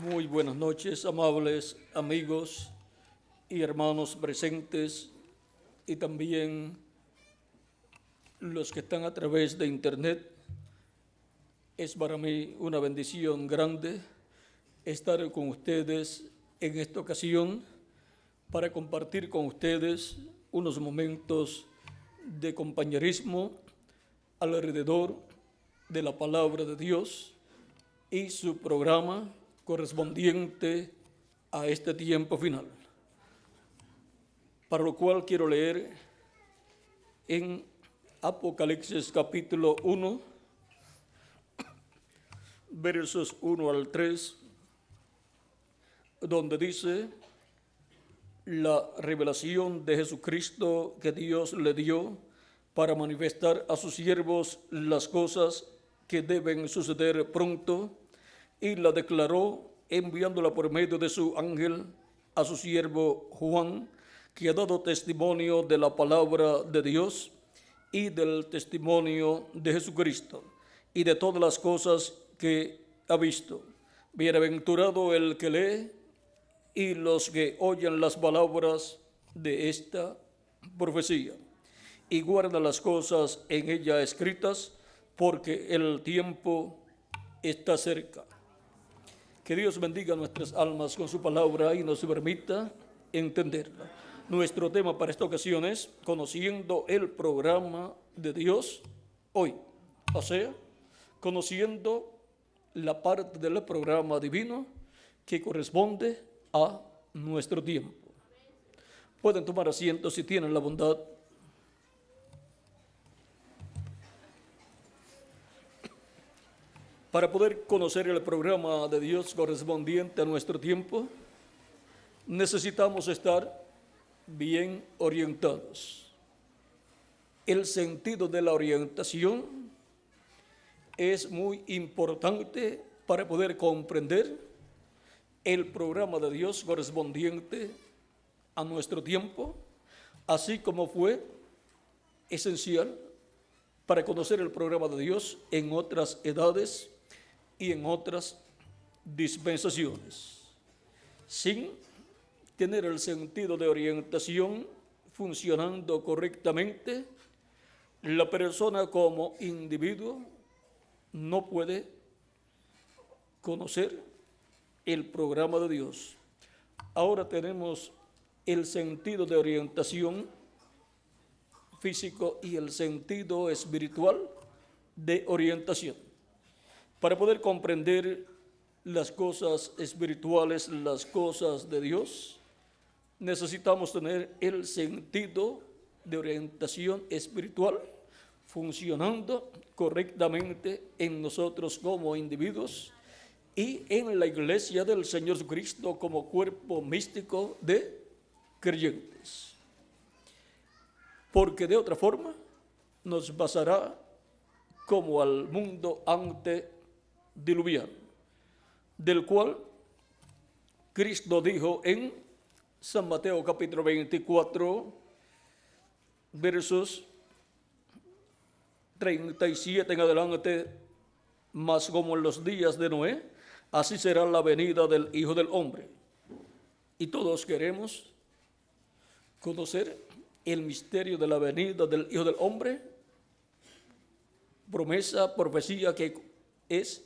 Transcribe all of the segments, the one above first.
Muy buenas noches, amables amigos y hermanos presentes y también los que están a través de internet. Es para mí una bendición grande estar con ustedes en esta ocasión para compartir con ustedes unos momentos de compañerismo alrededor de la palabra de Dios y su programa correspondiente a este tiempo final. Para lo cual quiero leer en Apocalipsis capítulo 1, versos 1 al 3, donde dice: la revelación de Jesucristo que Dios le dio para manifestar a sus siervos las cosas que deben suceder pronto, y la declaró enviándola por medio de su ángel a su siervo Juan, que ha dado testimonio de la palabra de Dios y del testimonio de Jesucristo y de todas las cosas que ha visto. Bienaventurado el que lee y los que oyen las palabras de esta profecía y guarda las cosas en ella escritas, porque el tiempo está cerca. Que Dios bendiga nuestras almas con su palabra y nos permita entenderla. Nuestro tema para esta ocasión es conociendo el programa de Dios hoy. O sea, conociendo la parte del programa divino que corresponde a nuestro tiempo. Pueden tomar asiento si tienen la bondad. Para poder conocer el programa de Dios correspondiente a nuestro tiempo, necesitamos estar bien orientados. El sentido de la orientación es muy importante para poder comprender el programa de Dios correspondiente a nuestro tiempo, así como fue esencial para conocer el programa de Dios en otras edades y en otras dispensaciones. Sin tener el sentido de orientación funcionando correctamente, la persona como individuo no puede conocer el programa de Dios. Ahora tenemos el sentido de orientación físico y el sentido espiritual de orientación. Para poder comprender las cosas espirituales, las cosas de Dios, necesitamos tener el sentido de orientación espiritual funcionando correctamente en nosotros como individuos y en la iglesia del Señor Jesucristo como cuerpo místico de creyentes. Porque de otra forma nos pasará como al mundo antediluviano, del cual Cristo dijo en San Mateo capítulo 24, versos 37 en adelante: mas como en los días de Noé, así será la venida del Hijo del Hombre. Y todos queremos conocer el misterio de la venida del Hijo del Hombre, promesa, profecía que es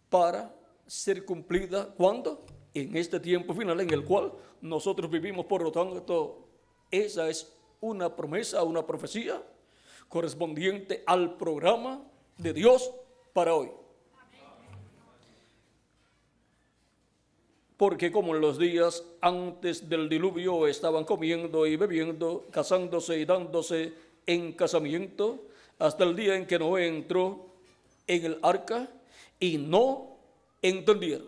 para ser cumplida, ¿cuándo? En este tiempo final en el cual nosotros vivimos. Por lo tanto, esa es una promesa, una profecía correspondiente al programa de Dios para hoy. Porque como en los días antes del diluvio estaban comiendo y bebiendo, casándose y dándose en casamiento, hasta el día en que Noé entró en el arca y no entendieron.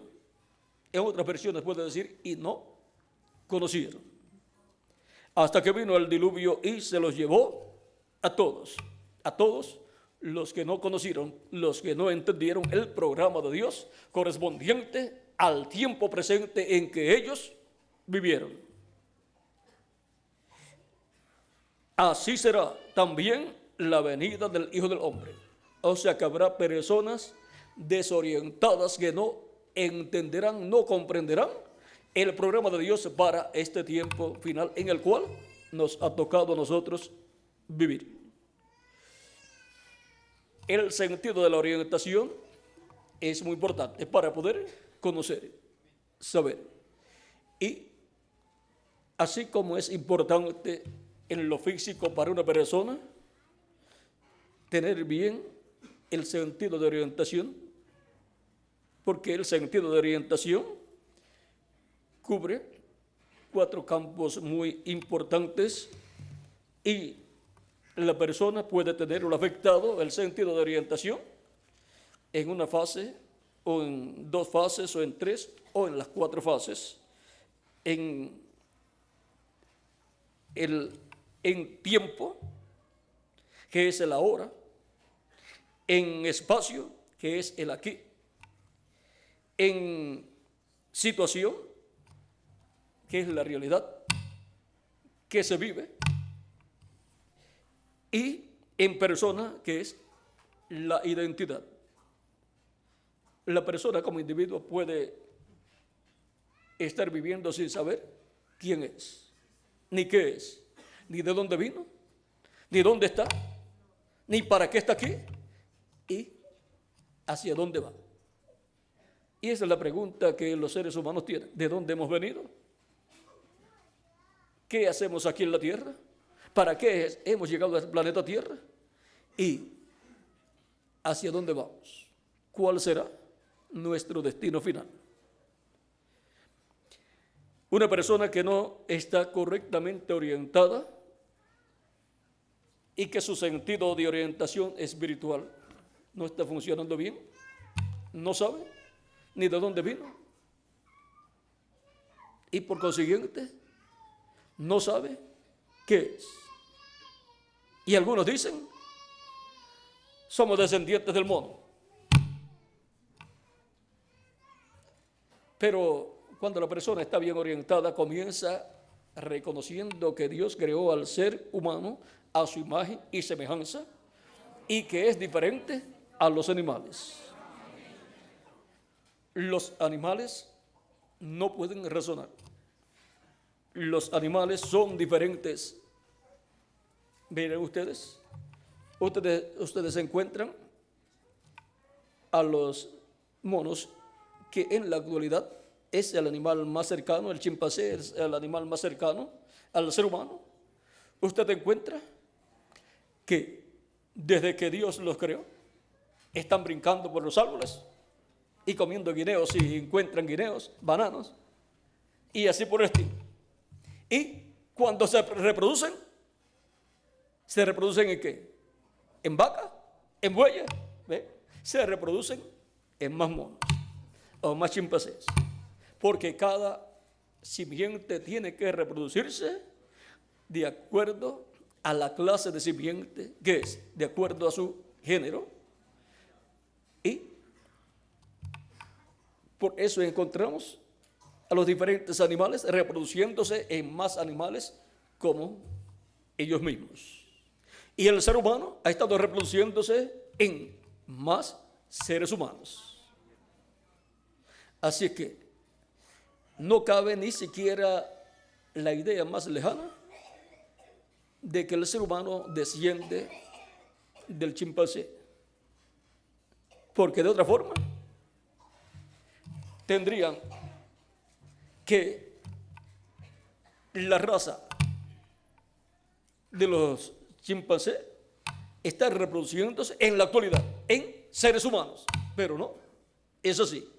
En otras versiones puede decir, y no conocieron. Hasta que vino el diluvio y se los llevó a todos los que no conocieron, los que no entendieron el programa de Dios correspondiente al tiempo presente en que ellos vivieron. Así será también la venida del Hijo del Hombre. O sea que habrá personas desorientadas que no entenderán, no comprenderán el programa de Dios para este tiempo final en el cual nos ha tocado a nosotros vivir. El sentido de la orientación es muy importante para poder conocer, saber. Y así como es importante en lo físico para una persona tener bien el sentido de orientación, porque el sentido de orientación cubre 4 campos muy importantes y la persona puede tenerlo afectado, el sentido de orientación, en una fase, o en 2 fases, o en 3, o en las 4 fases. En tiempo, que es el ahora, en espacio, que es el aquí, en situación, que es la realidad que se vive, y en persona, que es la identidad. La persona como individuo puede estar viviendo sin saber quién es, ni qué es, ni de dónde vino, ni dónde está, ni para qué está aquí, y hacia dónde va. Y esa es la pregunta que los seres humanos tienen. ¿De dónde hemos venido? ¿Qué hacemos aquí en la Tierra? ¿Para qué hemos llegado al planeta Tierra? ¿Y hacia dónde vamos? ¿Cuál será nuestro destino final? Una persona que no está correctamente orientada y que su sentido de orientación espiritual no está funcionando bien, no sabe ni de dónde vino y por consiguiente no sabe qué es. Y algunos dicen, somos descendientes del mono. Pero cuando la persona está bien orientada, comienza reconociendo que Dios creó al ser humano a su imagen y semejanza y que es diferente a los animales. Los animales no pueden razonar. Los animales son diferentes. Miren ustedes se encuentran a los monos, que en la actualidad es el animal más cercano, el chimpancé es el animal más cercano al ser humano. Usted encuentra que desde que Dios los creó, están brincando por los árboles y comiendo guineos si encuentran guineos, bananos, y así por el estilo. Y cuando se reproducen ¿en qué? En vaca, en bueyes, ¿ve? Se reproducen en más monos o más chimpancés, porque cada simiente tiene que reproducirse de acuerdo a la clase de simiente que es, de acuerdo a su género, y por eso encontramos a los diferentes animales reproduciéndose en más animales como ellos mismos. Y el ser humano ha estado reproduciéndose en más seres humanos. Así es que no cabe ni siquiera la idea más lejana de que el ser humano desciende del chimpancé, porque de otra forma tendrían que la raza de los chimpancés está reproduciéndose en la actualidad en seres humanos, pero no, eso sí.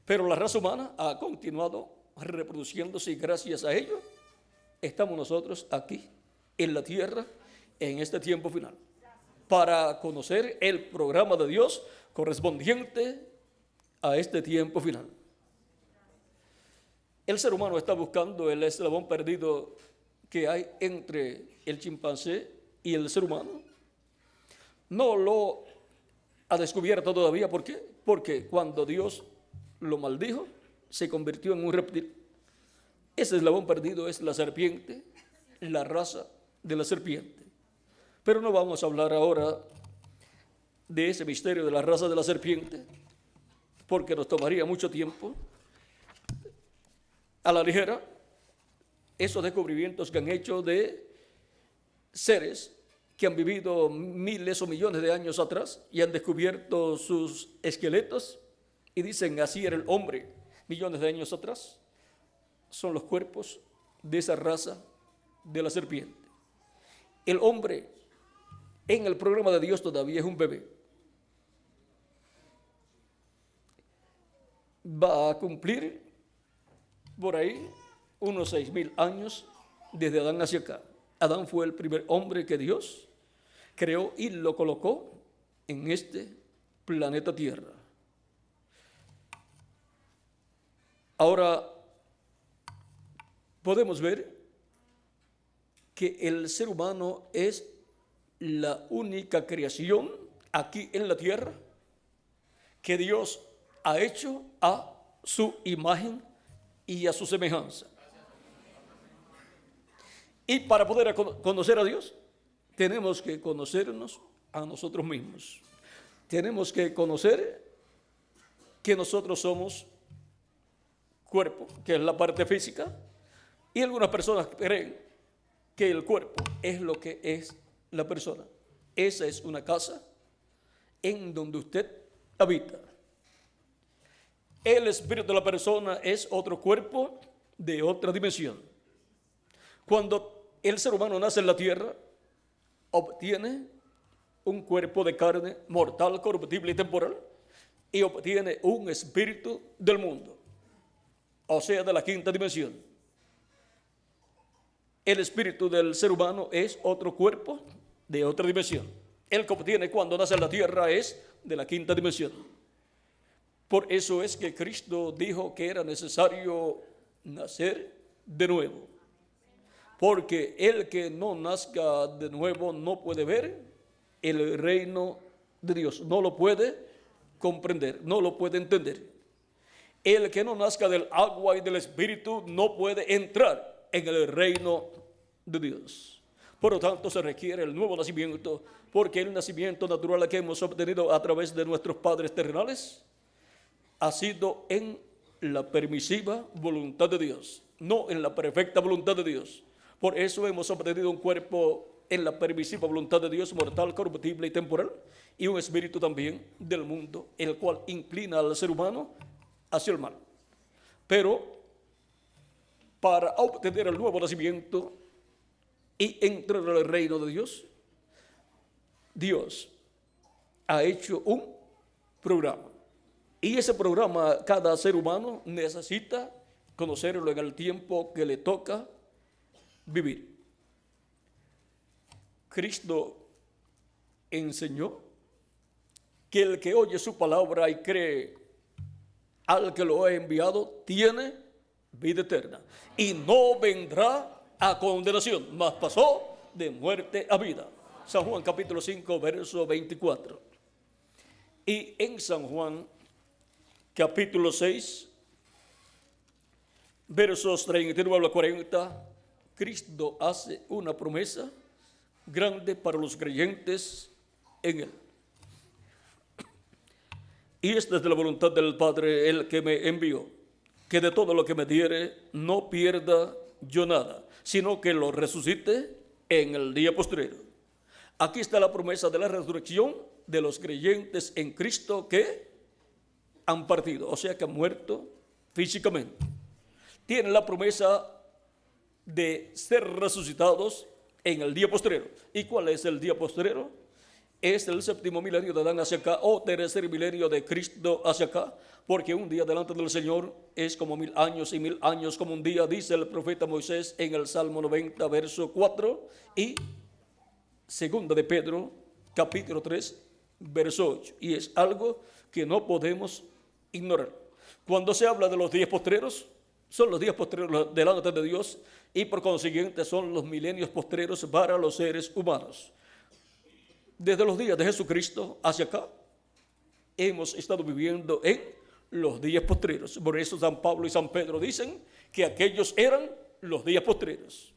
Pero la raza humana ha continuado reproduciéndose y gracias a ello estamos nosotros aquí en la tierra en este tiempo final para conocer el programa de Dios correspondiente a este tiempo final. El ser humano está buscando el eslabón perdido que hay entre el chimpancé y el ser humano. No lo ha descubierto todavía. ¿Por qué? Porque cuando Dios lo maldijo, se convirtió en un reptil. Ese eslabón perdido es la serpiente, la raza de la serpiente. Pero no vamos a hablar ahora de ese misterio de la raza de la serpiente, porque nos tomaría mucho tiempo, a la ligera, esos descubrimientos que han hecho de seres que han vivido miles o millones de años atrás y han descubierto sus esqueletos y dicen así era el hombre millones de años atrás. Son los cuerpos de esa raza de la serpiente. El hombre en el programa de Dios todavía es un bebé. Va a cumplir por ahí unos 6,000 años desde Adán hacia acá. Adán fue el primer hombre que Dios creó y lo colocó en este planeta Tierra. Ahora podemos ver que el ser humano es la única creación aquí en la tierra que Dios ha hecho a su imagen y a su semejanza. Y para poder conocer a Dios, tenemos que conocernos a nosotros mismos. Tenemos que conocer que nosotros somos cuerpo, que es la parte física, y algunas personas creen que el cuerpo es lo que es la persona. Esa es una casa en donde usted habita. El espíritu de la persona es otro cuerpo de otra dimensión. Cuando el ser humano nace en la tierra, obtiene un cuerpo de carne mortal, corruptible y temporal, y obtiene un espíritu del mundo, o sea, de la quinta dimensión. El espíritu del ser humano es otro cuerpo de otra dimensión. El que obtiene cuando nace en la tierra es de la quinta dimensión. Por eso es que Cristo dijo que era necesario nacer de nuevo. Porque el que no nazca de nuevo no puede ver el reino de Dios, no lo puede comprender, no lo puede entender. El que no nazca del agua y del espíritu no puede entrar en el reino de Dios. Por lo tanto, se requiere el nuevo nacimiento, porque el nacimiento natural que hemos obtenido a través de nuestros padres terrenales ha sido en la permisiva voluntad de Dios, no en la perfecta voluntad de Dios. Por eso hemos obtenido un cuerpo en la permisiva voluntad de Dios, mortal, corruptible y temporal, y un espíritu también del mundo, el cual inclina al ser humano hacia el mal. Pero para obtener el nuevo nacimiento y entrar al reino de Dios, Dios ha hecho un programa. Y ese programa cada ser humano necesita conocerlo en el tiempo que le toca vivir. Cristo enseñó que el que oye su palabra y cree al que lo ha enviado tiene vida eterna y no vendrá a condenación, mas pasó de muerte a vida. San Juan capítulo 5 verso 24. Y en San Juan capítulo 6 versos 39 a 40, Cristo hace una promesa grande para los creyentes en Él. Y esta es de la voluntad del Padre, el que me envió, que de todo lo que me diere no pierda yo nada, sino que lo resucite en el día postrero. Aquí está la promesa de la resurrección de los creyentes en Cristo que han partido, o sea que han muerto físicamente. Tienen la promesa de ser resucitados en el día postrero. ¿Y cuál es el día postrero? Es el séptimo milenio de Adán hacia acá, o tercer milenio de Cristo hacia acá, porque un día delante del Señor es como 1000 años y 1000 años como un día, dice el profeta Moisés en el Salmo 90, verso 4, y segunda de Pedro, capítulo 3, verso 8. Y es algo que no podemos ignorar. Cuando se habla de los días postreros, son los días postreros delante de Dios y por consiguiente son los milenios postreros para los seres humanos. Desde los días de Jesucristo hacia acá, hemos estado viviendo en los días postreros. Por eso San Pablo y San Pedro dicen que aquellos eran los días postreros.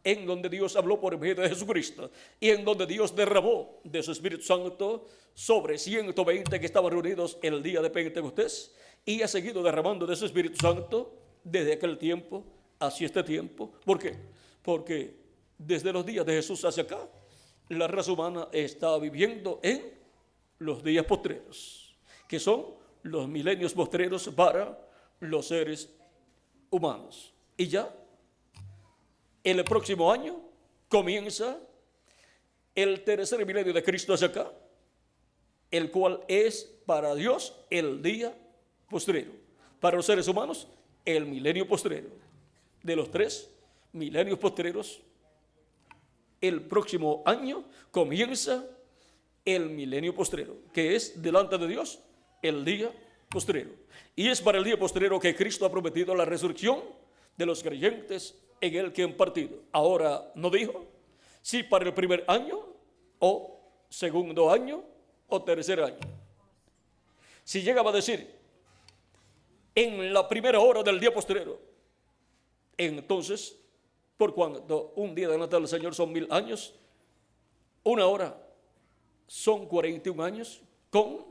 en donde Dios habló por medio de Jesucristo y en donde Dios derramó de su Espíritu Santo sobre 120 que estaban reunidos el día de Pentecostés, y ha seguido derramando de su Espíritu Santo desde aquel tiempo hacia este tiempo. ¿Por qué? Porque desde los días de Jesús hacia acá, la raza humana está viviendo en los días postreros, que son los milenios postreros para los seres humanos. Y ya el próximo año comienza el tercer milenio de Cristo hacia acá, el cual es para Dios el día postrero, para los seres humanos el milenio postrero. De los 3 milenios postreros, el próximo año comienza el milenio postrero, que es delante de Dios el día postrero. Y es para el día postrero que Cristo ha prometido la resurrección de los creyentes en el que han partido. Ahora no dijo si para el primer año o segundo año o tercer año. Si llegaba a decir en la primera hora del día postrero, entonces, por cuanto un día delante del Señor son 1000 años, una hora son 41 años con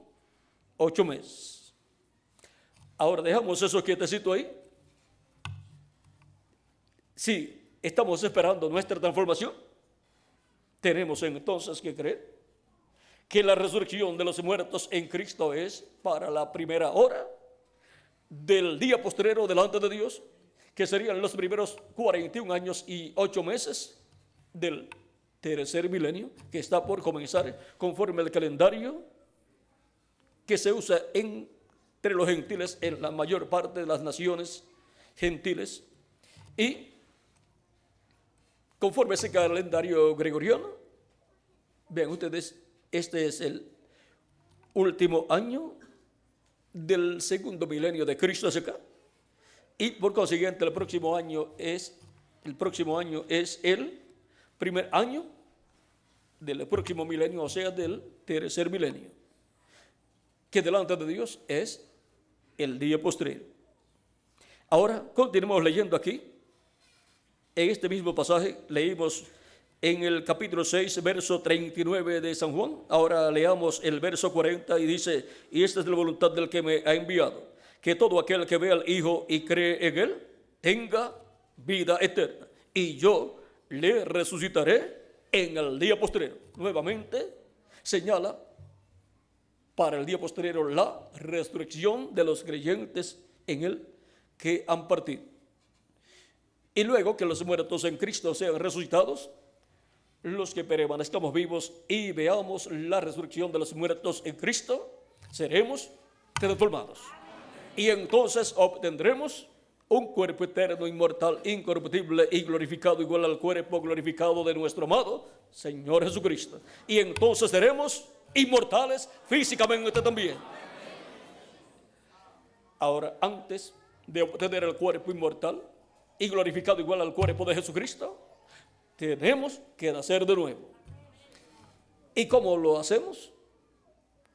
8 meses. Ahora dejamos eso quietecito ahí. Si estamos esperando nuestra transformación, tenemos entonces que creer que la resurrección de los muertos en Cristo es para la primera hora del día postrero delante de Dios, que serían los primeros 41 años y 8 meses del tercer milenio, que está por comenzar conforme al calendario que se usa entre los gentiles en la mayor parte de las naciones gentiles. Y conforme a ese calendario gregoriano, vean ustedes, este es el último año del segundo milenio de Cristo hacia acá, y por consiguiente el próximo año es el primer año del próximo milenio, o sea, del tercer milenio, que delante de Dios es el día postrero. Ahora continuamos leyendo aquí. En este mismo pasaje leímos en el capítulo 6, verso 39 de San Juan. Ahora leamos el verso 40 y dice: y esta es la voluntad del que me ha enviado, que todo aquel que ve al Hijo y cree en Él tenga vida eterna, y yo le resucitaré en el día postrero. Nuevamente señala para el día postrero la resurrección de los creyentes en Él que han partido. Y luego que los muertos en Cristo sean resucitados, los que permanezcamos vivos y veamos la resurrección de los muertos en Cristo, seremos transformados. Y entonces obtendremos un cuerpo eterno, inmortal, incorruptible y glorificado, igual al cuerpo glorificado de nuestro amado Señor Jesucristo. Y entonces seremos inmortales físicamente también. Ahora, antes de obtener el cuerpo inmortal y glorificado igual al cuerpo de Jesucristo, tenemos que nacer de nuevo. ¿Y cómo lo hacemos?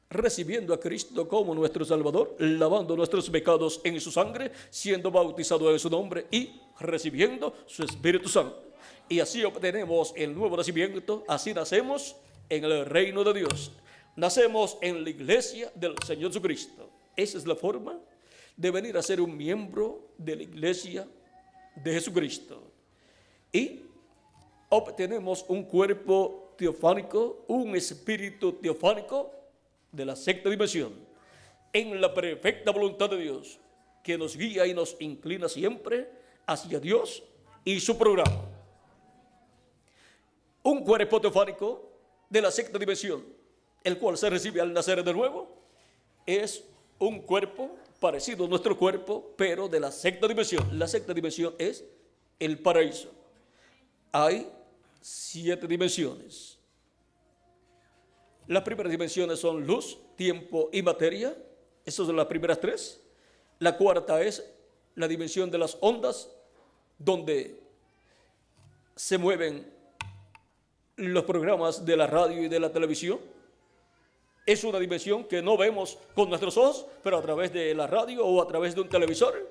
Recibiendo a Cristo como nuestro Salvador, lavando nuestros pecados en su sangre, siendo bautizado en su nombre y recibiendo su Espíritu Santo. Y así obtenemos el nuevo nacimiento. Así nacemos en el reino de Dios. Nacemos en la iglesia del Señor Jesucristo. Esa es la forma de venir a ser un miembro de la iglesia de Jesucristo. Y obtenemos un cuerpo teofánico, un espíritu teofánico de la sexta dimensión, en la perfecta voluntad de Dios, que nos guía y nos inclina siempre hacia Dios y su programa. Un cuerpo teofánico de la sexta dimensión, el cual se recibe al nacer de nuevo, es un cuerpo parecido a nuestro cuerpo, pero de la sexta dimensión. La sexta dimensión es el paraíso. Hay 7 dimensiones. Las primeras dimensiones son luz, tiempo y materia. Esas son las primeras 3. La cuarta es la dimensión de las ondas, donde se mueven los programas de la radio y de la televisión. Es una dimensión que no vemos con nuestros ojos, pero a través de la radio o a través de un televisor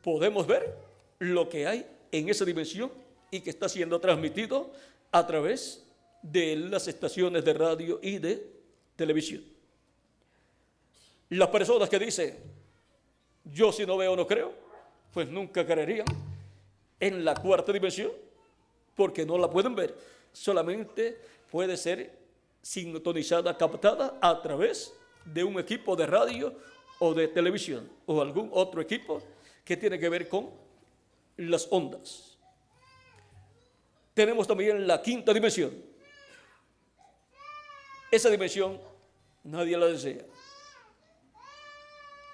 podemos ver lo que hay en esa dimensión y que está siendo transmitido a través de las estaciones de radio y de televisión. Las personas que dicen, yo si no veo no creo, pues nunca creerían en la cuarta dimensión, porque no la pueden ver. Solamente puede ser sintonizada, captada a través de un equipo de radio o de televisión o algún otro equipo que tiene que ver con las ondas. Tenemos también la quinta dimensión. Esa dimensión nadie la desea.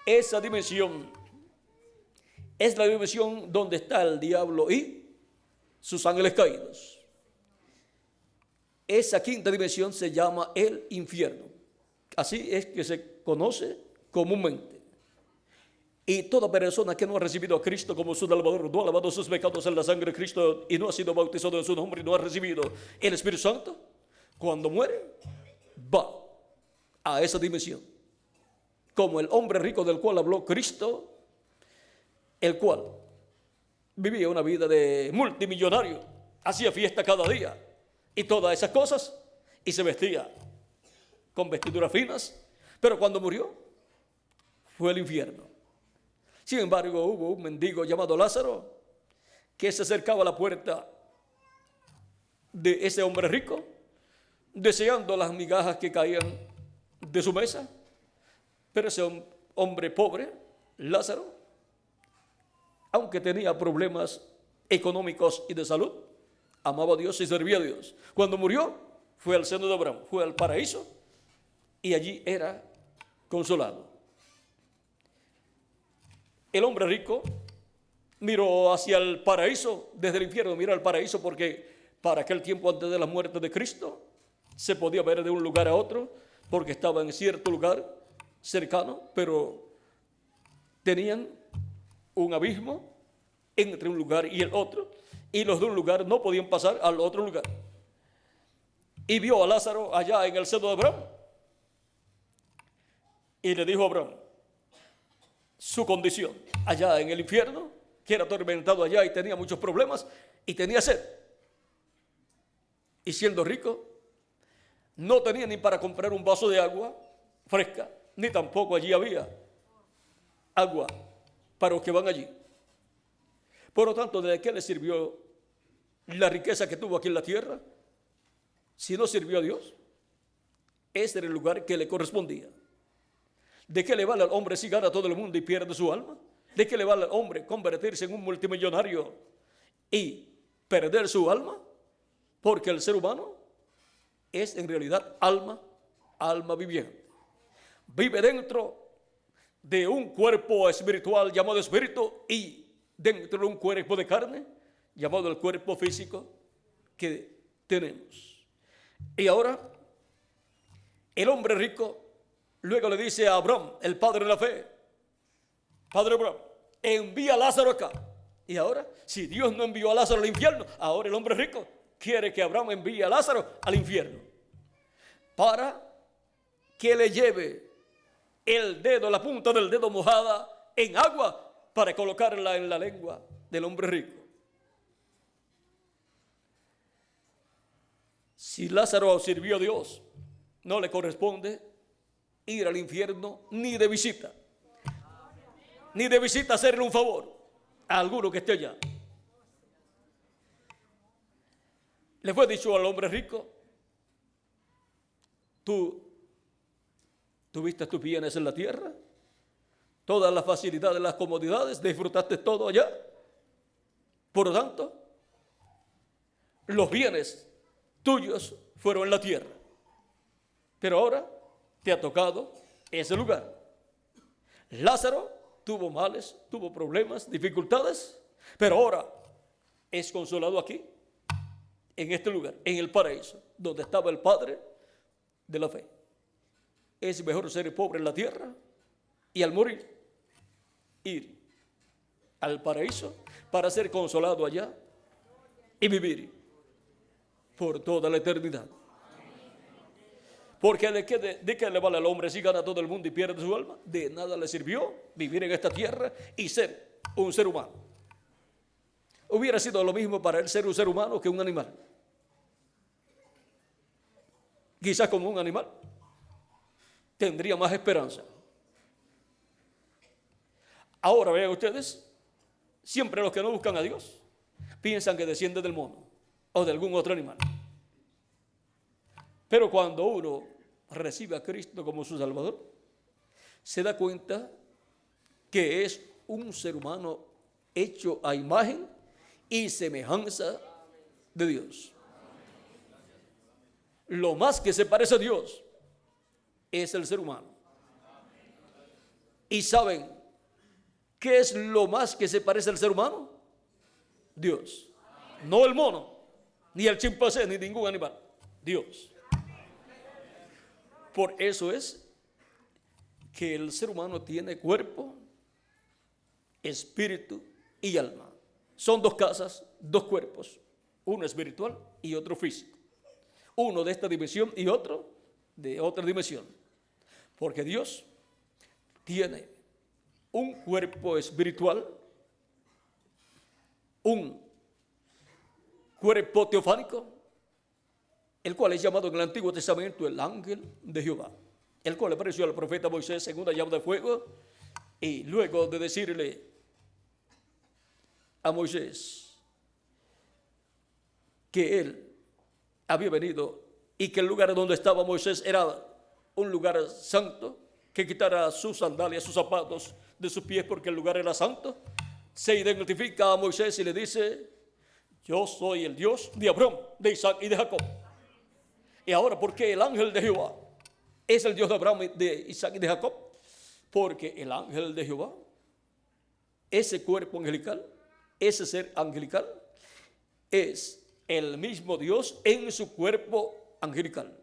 Esa dimensión es la dimensión donde está el diablo y sus ángeles caídos. Esa quinta dimensión se llama el infierno. Así es que se conoce comúnmente. Y toda persona que no ha recibido a Cristo como su Salvador, no ha lavado sus pecados en la sangre de Cristo y no ha sido bautizado en su nombre y no ha recibido el Espíritu Santo, cuando muere, va a esa dimensión. Como el hombre rico del cual habló Cristo, el cual vivía una vida de multimillonario, hacía fiesta cada día y todas esas cosas, y se vestía con vestiduras finas, pero cuando murió, fue al infierno. Sin embargo, hubo un mendigo llamado Lázaro que se acercaba a la puerta de ese hombre rico, deseando las migajas que caían de su mesa. Pero ese hombre pobre, Lázaro, aunque tenía problemas económicos y de salud, amaba a Dios y servía a Dios. Cuando murió, fue al seno de Abraham, fue al paraíso y allí era consolado. El hombre rico miró hacia el paraíso, desde el infierno miró al paraíso, porque para aquel tiempo antes de la muerte de Cristo se podía ver de un lugar a otro, porque estaba en cierto lugar cercano, pero tenían un abismo entre un lugar y el otro, y los de un lugar no podían pasar al otro lugar. Y vio a Lázaro allá en el seno de Abraham, y le dijo a Abraham su condición allá en el infierno, que era atormentado allá y tenía muchos problemas y tenía sed. Y siendo rico, no tenía ni para comprar un vaso de agua fresca, ni tampoco allí había agua para los que van allí. Por lo tanto, ¿de qué le sirvió la riqueza que tuvo aquí en la tierra? Si no sirvió a Dios, ese era el lugar que le correspondía. ¿De qué le vale al hombre si gana todo el mundo y pierde su alma? ¿De qué le vale al hombre convertirse en un multimillonario y perder su alma? Porque el ser humano es en realidad alma viviente. Vive dentro de un cuerpo espiritual llamado espíritu y dentro de un cuerpo de carne llamado el cuerpo físico que tenemos. Y ahora, el hombre rico luego le dice a Abraham, el padre de la fe: Padre Abraham, envía a Lázaro acá. Y ahora, si Dios no envió a Lázaro al infierno, ahora el hombre rico quiere que Abraham envíe a Lázaro al infierno para que le lleve el dedo, la punta del dedo mojada en agua para colocarla en la lengua del hombre rico. Si Lázaro sirvió a Dios, no le corresponde ir al infierno ni de visita. Ni de visita hacerle un favor a alguno que esté allá. Le fue dicho al hombre rico: tú tuviste tus bienes en la tierra, todas las facilidades, las comodidades, disfrutaste todo allá. Por lo tanto, los bienes tuyos fueron en la tierra. Pero ahora te ha tocado ese lugar. Lázaro tuvo males, tuvo problemas, dificultades, pero ahora es consolado aquí, en este lugar, en el paraíso, donde estaba el Padre de la fe. Es mejor ser pobre en la tierra y al morir ir al paraíso para ser consolado allá y vivir por toda la eternidad. Porque ¿de qué le vale al hombre si gana todo el mundo y pierde su alma? De nada le sirvió vivir en esta tierra y ser un ser humano. hubiera sido lo mismo para él ser un ser humano que un animal. Quizás como un animal tendría más esperanza. Ahora vean ustedes, siempre los que no buscan a Dios piensan que desciende del mono o de algún otro animal. Pero cuando uno recibe a Cristo como su Salvador, se da cuenta que es un ser humano hecho a imagen y semejanza de Dios. Lo más que se parece a Dios es el ser humano. ¿Y saben qué es lo más que se parece al ser humano? Dios. No el mono, ni el chimpancé, ni ningún animal. Dios. Por eso es que el ser humano tiene cuerpo, espíritu y alma. Son dos casas, dos cuerpos, uno espiritual y otro físico. Uno de esta dimensión y otro de otra dimensión. Porque Dios tiene un cuerpo espiritual, un cuerpo teofánico, el cual es llamado en el Antiguo Testamento el ángel de Jehová, el cual apareció al profeta Moisés en una llama de fuego, y luego de decirle a Moisés que él había venido y que el lugar donde estaba Moisés era un lugar santo, que quitara sus sandalias, sus zapatos de sus pies porque el lugar era santo, se identifica a Moisés y le dice: yo soy el Dios de Abraham, de Isaac y de Jacob. Y ahora, ¿por qué el ángel de Jehová es el Dios de Abraham, de Isaac y de Jacob? Porque el ángel de Jehová, ese cuerpo angelical, ese ser angelical, es el mismo Dios en su cuerpo angelical,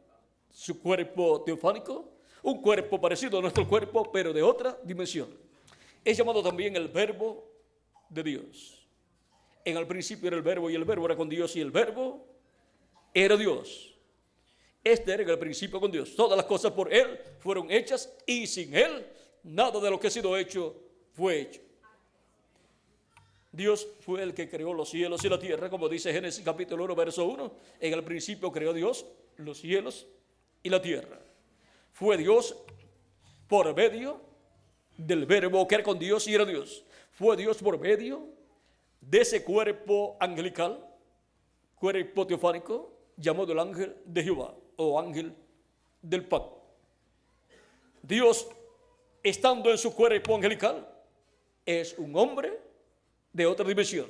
su cuerpo teofánico, un cuerpo parecido a nuestro cuerpo, pero de otra dimensión. Es llamado también el verbo de Dios. En el principio era el verbo, y el verbo era con Dios, y el verbo era Dios. Este era el principio con Dios. Todas las cosas por Él fueron hechas, y sin Él nada de lo que ha sido hecho fue hecho. Dios fue el que creó los cielos y la tierra, como dice Génesis capítulo 1, verso 1. En el principio creó Dios los cielos y la tierra. Fue Dios por medio del verbo que era con Dios y era Dios. Fue Dios por medio de ese cuerpo angelical, cuerpo teofánico, llamado el ángel de Jehová o ángel del pacto. Dios, estando en su cuerpo angelical, es un hombre de otra dimensión.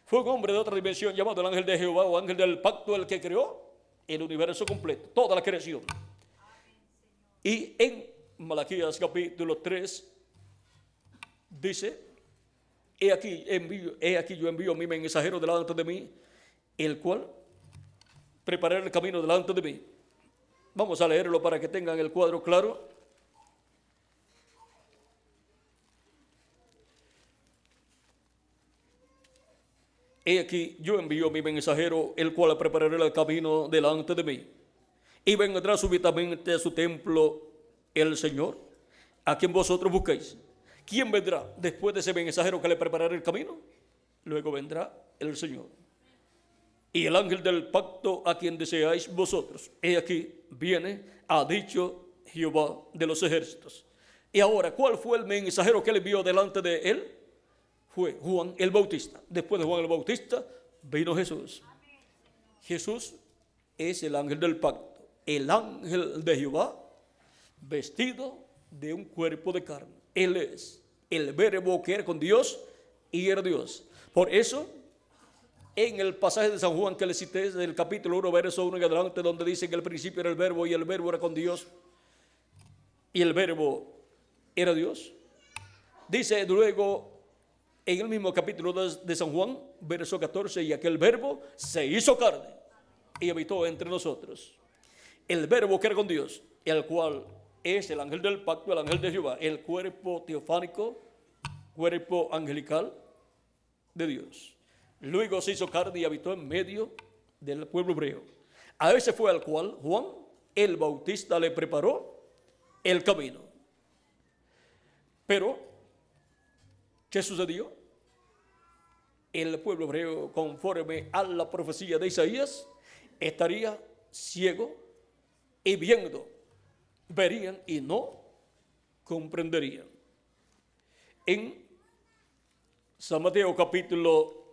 Fue un hombre de otra dimensión llamado el ángel de Jehová o ángel del pacto, el que creó el universo completo, toda la creación. Y en Malaquías capítulo 3 dice: he aquí yo envío mi mensajero delante de mí, el cual preparará el camino delante de mí. Vamos a leerlo para que tengan el cuadro claro. He aquí yo envío mi mensajero, el cual preparará el camino delante de mí. Y vendrá súbitamente a su templo el Señor, a quien vosotros busquéis. ¿Quién vendrá después de ese mensajero que le preparará el camino? Luego vendrá el Señor. Y el ángel del pacto, a quien deseáis vosotros, he aquí viene, ha dicho Jehová de los ejércitos. Y ahora, ¿cuál fue el mensajero que le envió delante de él? Fue Juan el Bautista. Después de Juan el Bautista vino Jesús. Jesús es el ángel del pacto, el ángel de Jehová, vestido de un cuerpo de carne. Él es el verbo que era con Dios y era Dios. Por eso, en el pasaje de San Juan que le cité, del capítulo 1, verso 1 y adelante, donde dice que el principio era el verbo y el verbo era con Dios y el verbo era Dios, dice luego en el mismo capítulo de San Juan, verso 14, y aquel verbo se hizo carne y habitó entre nosotros. El verbo que era con Dios, el cual es el ángel del pacto, el ángel de Jehová, el cuerpo teofánico, cuerpo angelical de Dios. Luego se hizo carne y habitó en medio del pueblo hebreo. A ese fue al cual Juan el Bautista le preparó el camino. Pero, ¿qué sucedió? el pueblo hebreo, conforme a la profecía de Isaías, estaría ciego y viendo, verían y no comprenderían. En San Mateo capítulo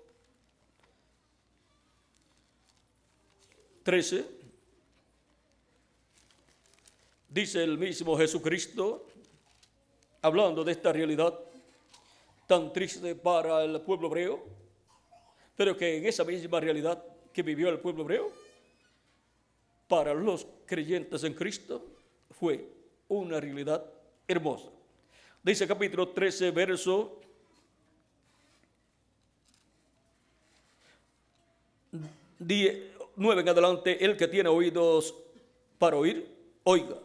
13, dice el mismo Jesucristo, hablando de esta realidad tan triste para el pueblo hebreo, pero que en esa misma realidad que vivió el pueblo hebreo, para los creyentes en Cristo, fue una realidad hermosa. Dice capítulo 13, verso 9 en adelante: el que tiene oídos para oír, oiga.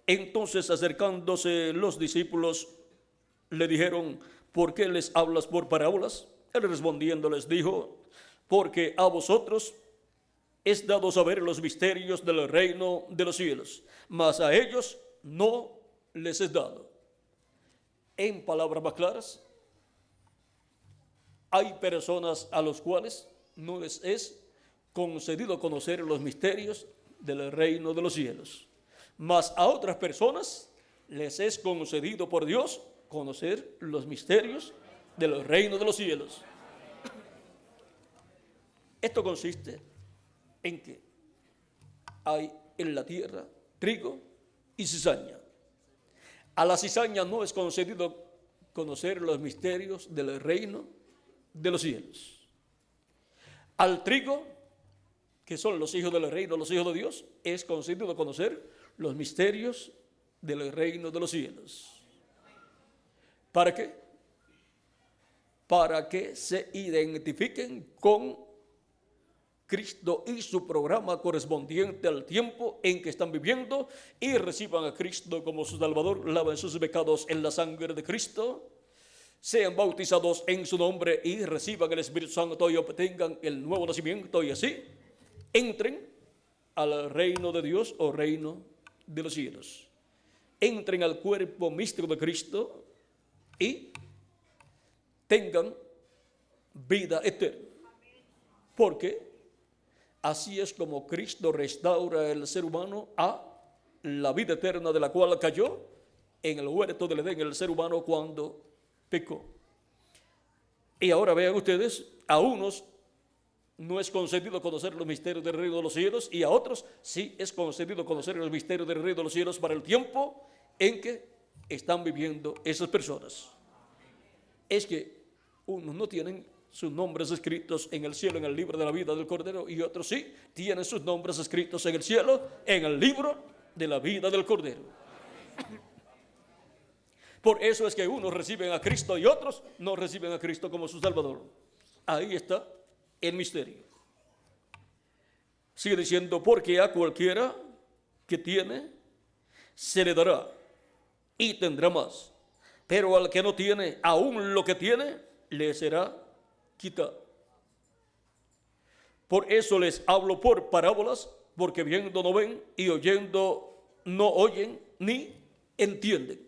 Entonces, acercándose los discípulos, le dijeron: ¿por qué les hablas por parábolas? Él respondiendo les dijo: porque a vosotros es dado saber los misterios del reino de los cielos, mas a ellos no les es dado. En palabras más claras, hay personas a los cuales no les es concedido conocer los misterios del reino de los cielos, mas a otras personas les es concedido por Dios conocer los misterios del reino de los cielos. Esto consiste en que hay en la tierra trigo y cizaña. A la cizaña no es concedido conocer los misterios del reino de los cielos. Al trigo, que son los hijos del reino, los hijos de Dios, es concedido conocer los misterios del reino de los cielos. ¿Para qué? Para que se identifiquen con Cristo y su programa correspondiente al tiempo en que están viviendo y reciban a Cristo como su Salvador, laven sus pecados en la sangre de Cristo, sean bautizados en su nombre y reciban el Espíritu Santo y obtengan el nuevo nacimiento, y así entren al reino de Dios o reino de los cielos. Entren al cuerpo místico de Cristo y tengan vida eterna. Porque así es como Cristo restaura el ser humano a la vida eterna, de la cual cayó en el huerto del Edén el ser humano cuando pecó. Y ahora vean ustedes, a unos no es concedido conocer los misterios del reino de los cielos, y a otros sí es concedido conocer los misterios del reino de los cielos para el tiempo en que están viviendo esas personas. Es que unos no tienen sus nombres escritos en el cielo en el libro de la vida del Cordero, y otros sí tienen sus nombres escritos en el cielo en el libro de la vida del Cordero. Por eso es que unos reciben a Cristo y otros no reciben a Cristo como su Salvador. Ahí está el misterio. Sigue diciendo: porque a cualquiera que tiene se le dará y tendrá más, pero al que no tiene, aún lo que tiene le será quitado. Por eso les hablo por parábolas, porque viendo no ven y oyendo no oyen ni entienden.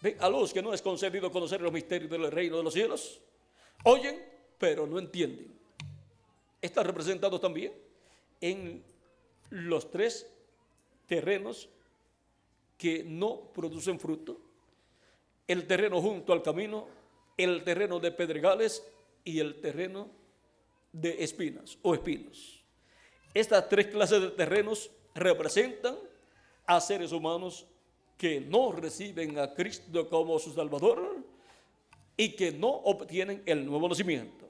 ¿Ven? A los que no es concedido conocer los misterios del reino de los cielos, oyen pero no entienden. Está representado también en los tres terrenos que no producen fruto: el terreno junto al camino, el terreno de pedregales y el terreno de espinas o espinos. Estas tres clases de terrenos representan a seres humanos que no reciben a Cristo como su Salvador y que no obtienen el nuevo nacimiento.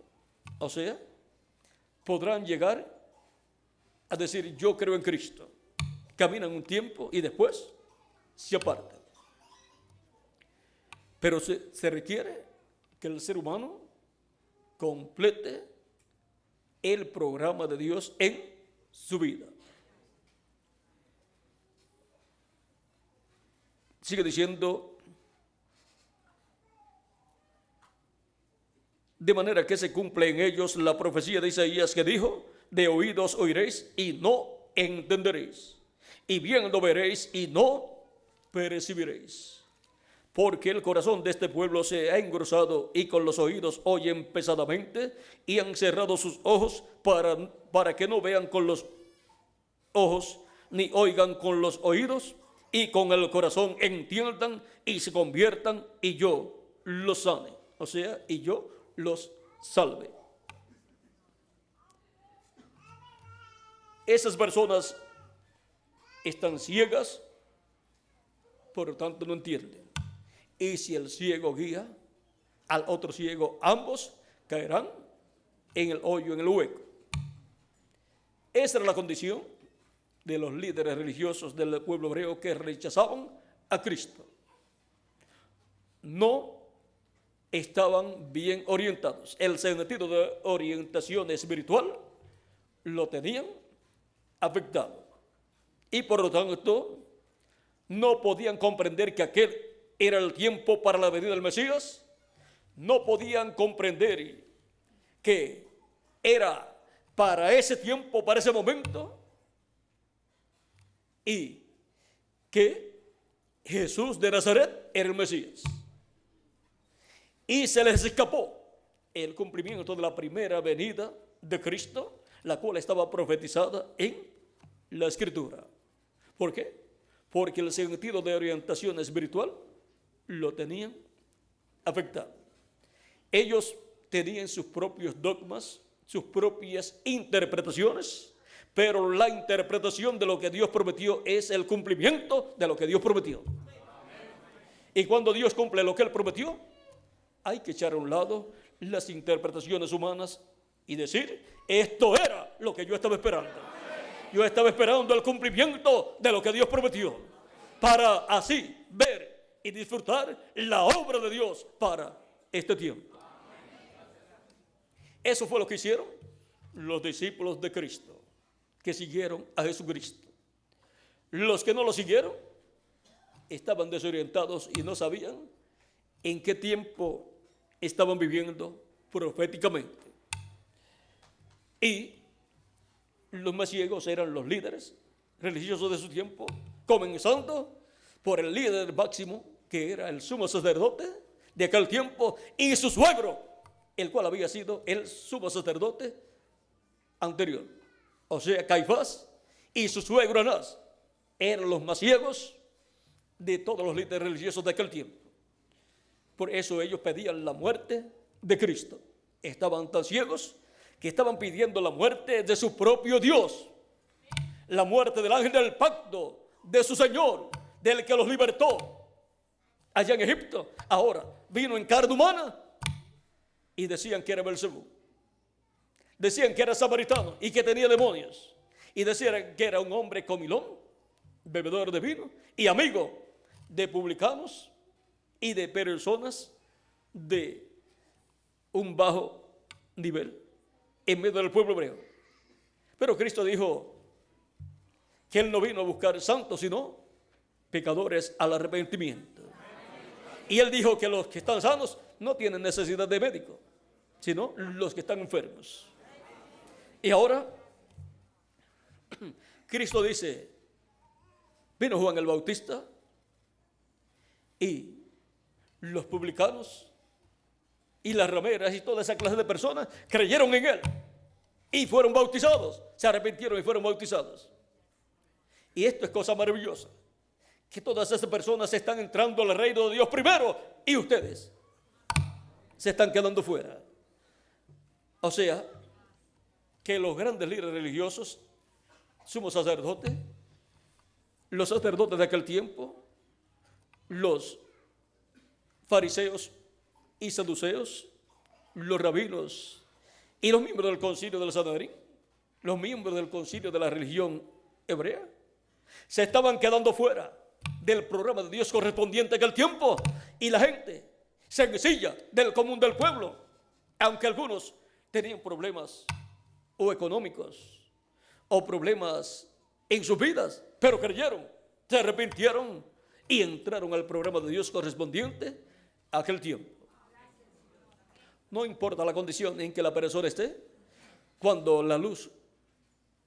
O sea, podrán llegar a decir: yo creo en Cristo, caminan un tiempo y después se apartan. Pero se requiere que el ser humano complete el programa de Dios en su vida. Sigue diciendo: de manera que se cumple en ellos la profecía de Isaías, que dijo: de oídos oiréis y no entenderéis, y viendo veréis y no percibiréis. porque el corazón de este pueblo se ha engrosado y con los oídos oyen pesadamente y han cerrado sus ojos para que no vean con los ojos ni oigan con los oídos y con el corazón entiendan y se conviertan y yo los sane. O sea, y yo los salve. Esas personas están ciegas, por lo tanto no entienden. Y si el ciego guía al otro ciego, ambos caerán en el hoyo, en el hueco. Esa era la condición de los líderes religiosos del pueblo hebreo que rechazaban a Cristo. No estaban bien orientados. El sentido de orientación espiritual lo tenían afectado. Y por lo tanto, no podían comprender que aquel era el tiempo para la venida del Mesías. No podían comprender que era para ese tiempo, para ese momento, y que Jesús de Nazaret era el Mesías. Y se les escapó el cumplimiento de la primera venida de Cristo, la cual estaba profetizada en la Escritura. ¿Por qué? Porque el sentido de orientación espiritual lo tenían afectado. Ellos tenían sus propios dogmas, sus propias interpretaciones, pero la interpretación de lo que Dios prometió es el cumplimiento de lo que Dios prometió. Y cuando Dios cumple lo que Él prometió, hay que echar a un lado las interpretaciones humanas y decir, esto era lo que yo estaba esperando. Yo estaba esperando el cumplimiento de lo que Dios prometió, para así ver y disfrutar la obra de Dios para este tiempo. Eso fue lo que hicieron los discípulos de Cristo, que siguieron a Jesucristo. Los que no lo siguieron estaban desorientados y no sabían en qué tiempo estaban viviendo proféticamente. Y los más ciegos eran los líderes religiosos de su tiempo, comenzando por el líder máximo, que era el sumo sacerdote de aquel tiempo, y su suegro, el cual había sido el sumo sacerdote anterior. O sea, Caifás y su suegro Anás eran los más ciegos de todos los líderes religiosos de aquel tiempo. Por eso ellos pedían la muerte de Cristo. Estaban tan ciegos que estaban pidiendo la muerte de su propio Dios, la muerte del ángel del pacto, de su Señor, del que los libertó allá en Egipto. Ahora vino en carne humana y decían que era Belcebú. Decían que era samaritano y que tenía demonios. Y decían que era un hombre comilón, bebedor de vino y amigo de publicanos y de personas de un bajo nivel en medio del pueblo hebreo. Pero Cristo dijo que Él no vino a buscar santos, sino pecadores al arrepentimiento. Y Él dijo que los que están sanos no tienen necesidad de médico, sino los que están enfermos. Y ahora Cristo dice, vino Juan el Bautista y los publicanos y las rameras y toda esa clase de personas creyeron en Él y fueron bautizados, se arrepintieron y fueron bautizados. Y esto es cosa maravillosa, que todas esas personas están entrando al reino de Dios primero y ustedes se están quedando fuera. O sea, que los grandes líderes religiosos, sumos sacerdotes, los sacerdotes de aquel tiempo, los fariseos y saduceos, los rabinos y los miembros del concilio del Sanedrín, los miembros del concilio de la religión hebrea, se estaban quedando fuera del programa de Dios correspondiente a aquel tiempo, y la gente sencilla del común del pueblo, aunque algunos tenían problemas o económicos o problemas en sus vidas, pero creyeron, se arrepintieron y entraron al programa de Dios correspondiente a aquel tiempo. No importa la condición en que la persona esté, cuando la luz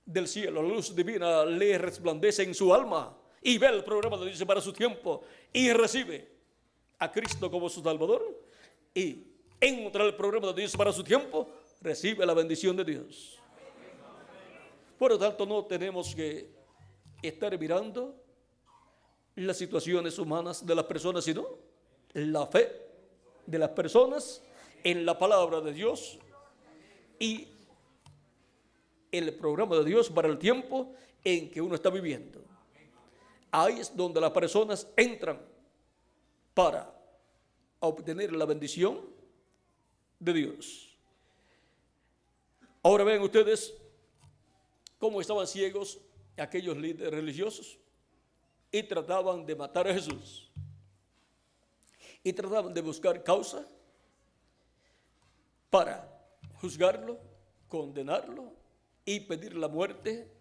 del cielo, la luz divina le resplandece en su alma y ve el programa de Dios para su tiempo y recibe a Cristo como su Salvador y entra el programa de Dios para su tiempo, recibe la bendición de Dios. Por lo tanto, no tenemos que estar mirando las situaciones humanas de las personas, sino la fe de las personas en la palabra de Dios y el programa de Dios para el tiempo en que uno está viviendo. Ahí es donde las personas entran para obtener la bendición de Dios. Ahora ven ustedes cómo estaban ciegos aquellos líderes religiosos y trataban de matar a Jesús. Y trataban de buscar causa para juzgarlo, condenarlo y pedir la muerte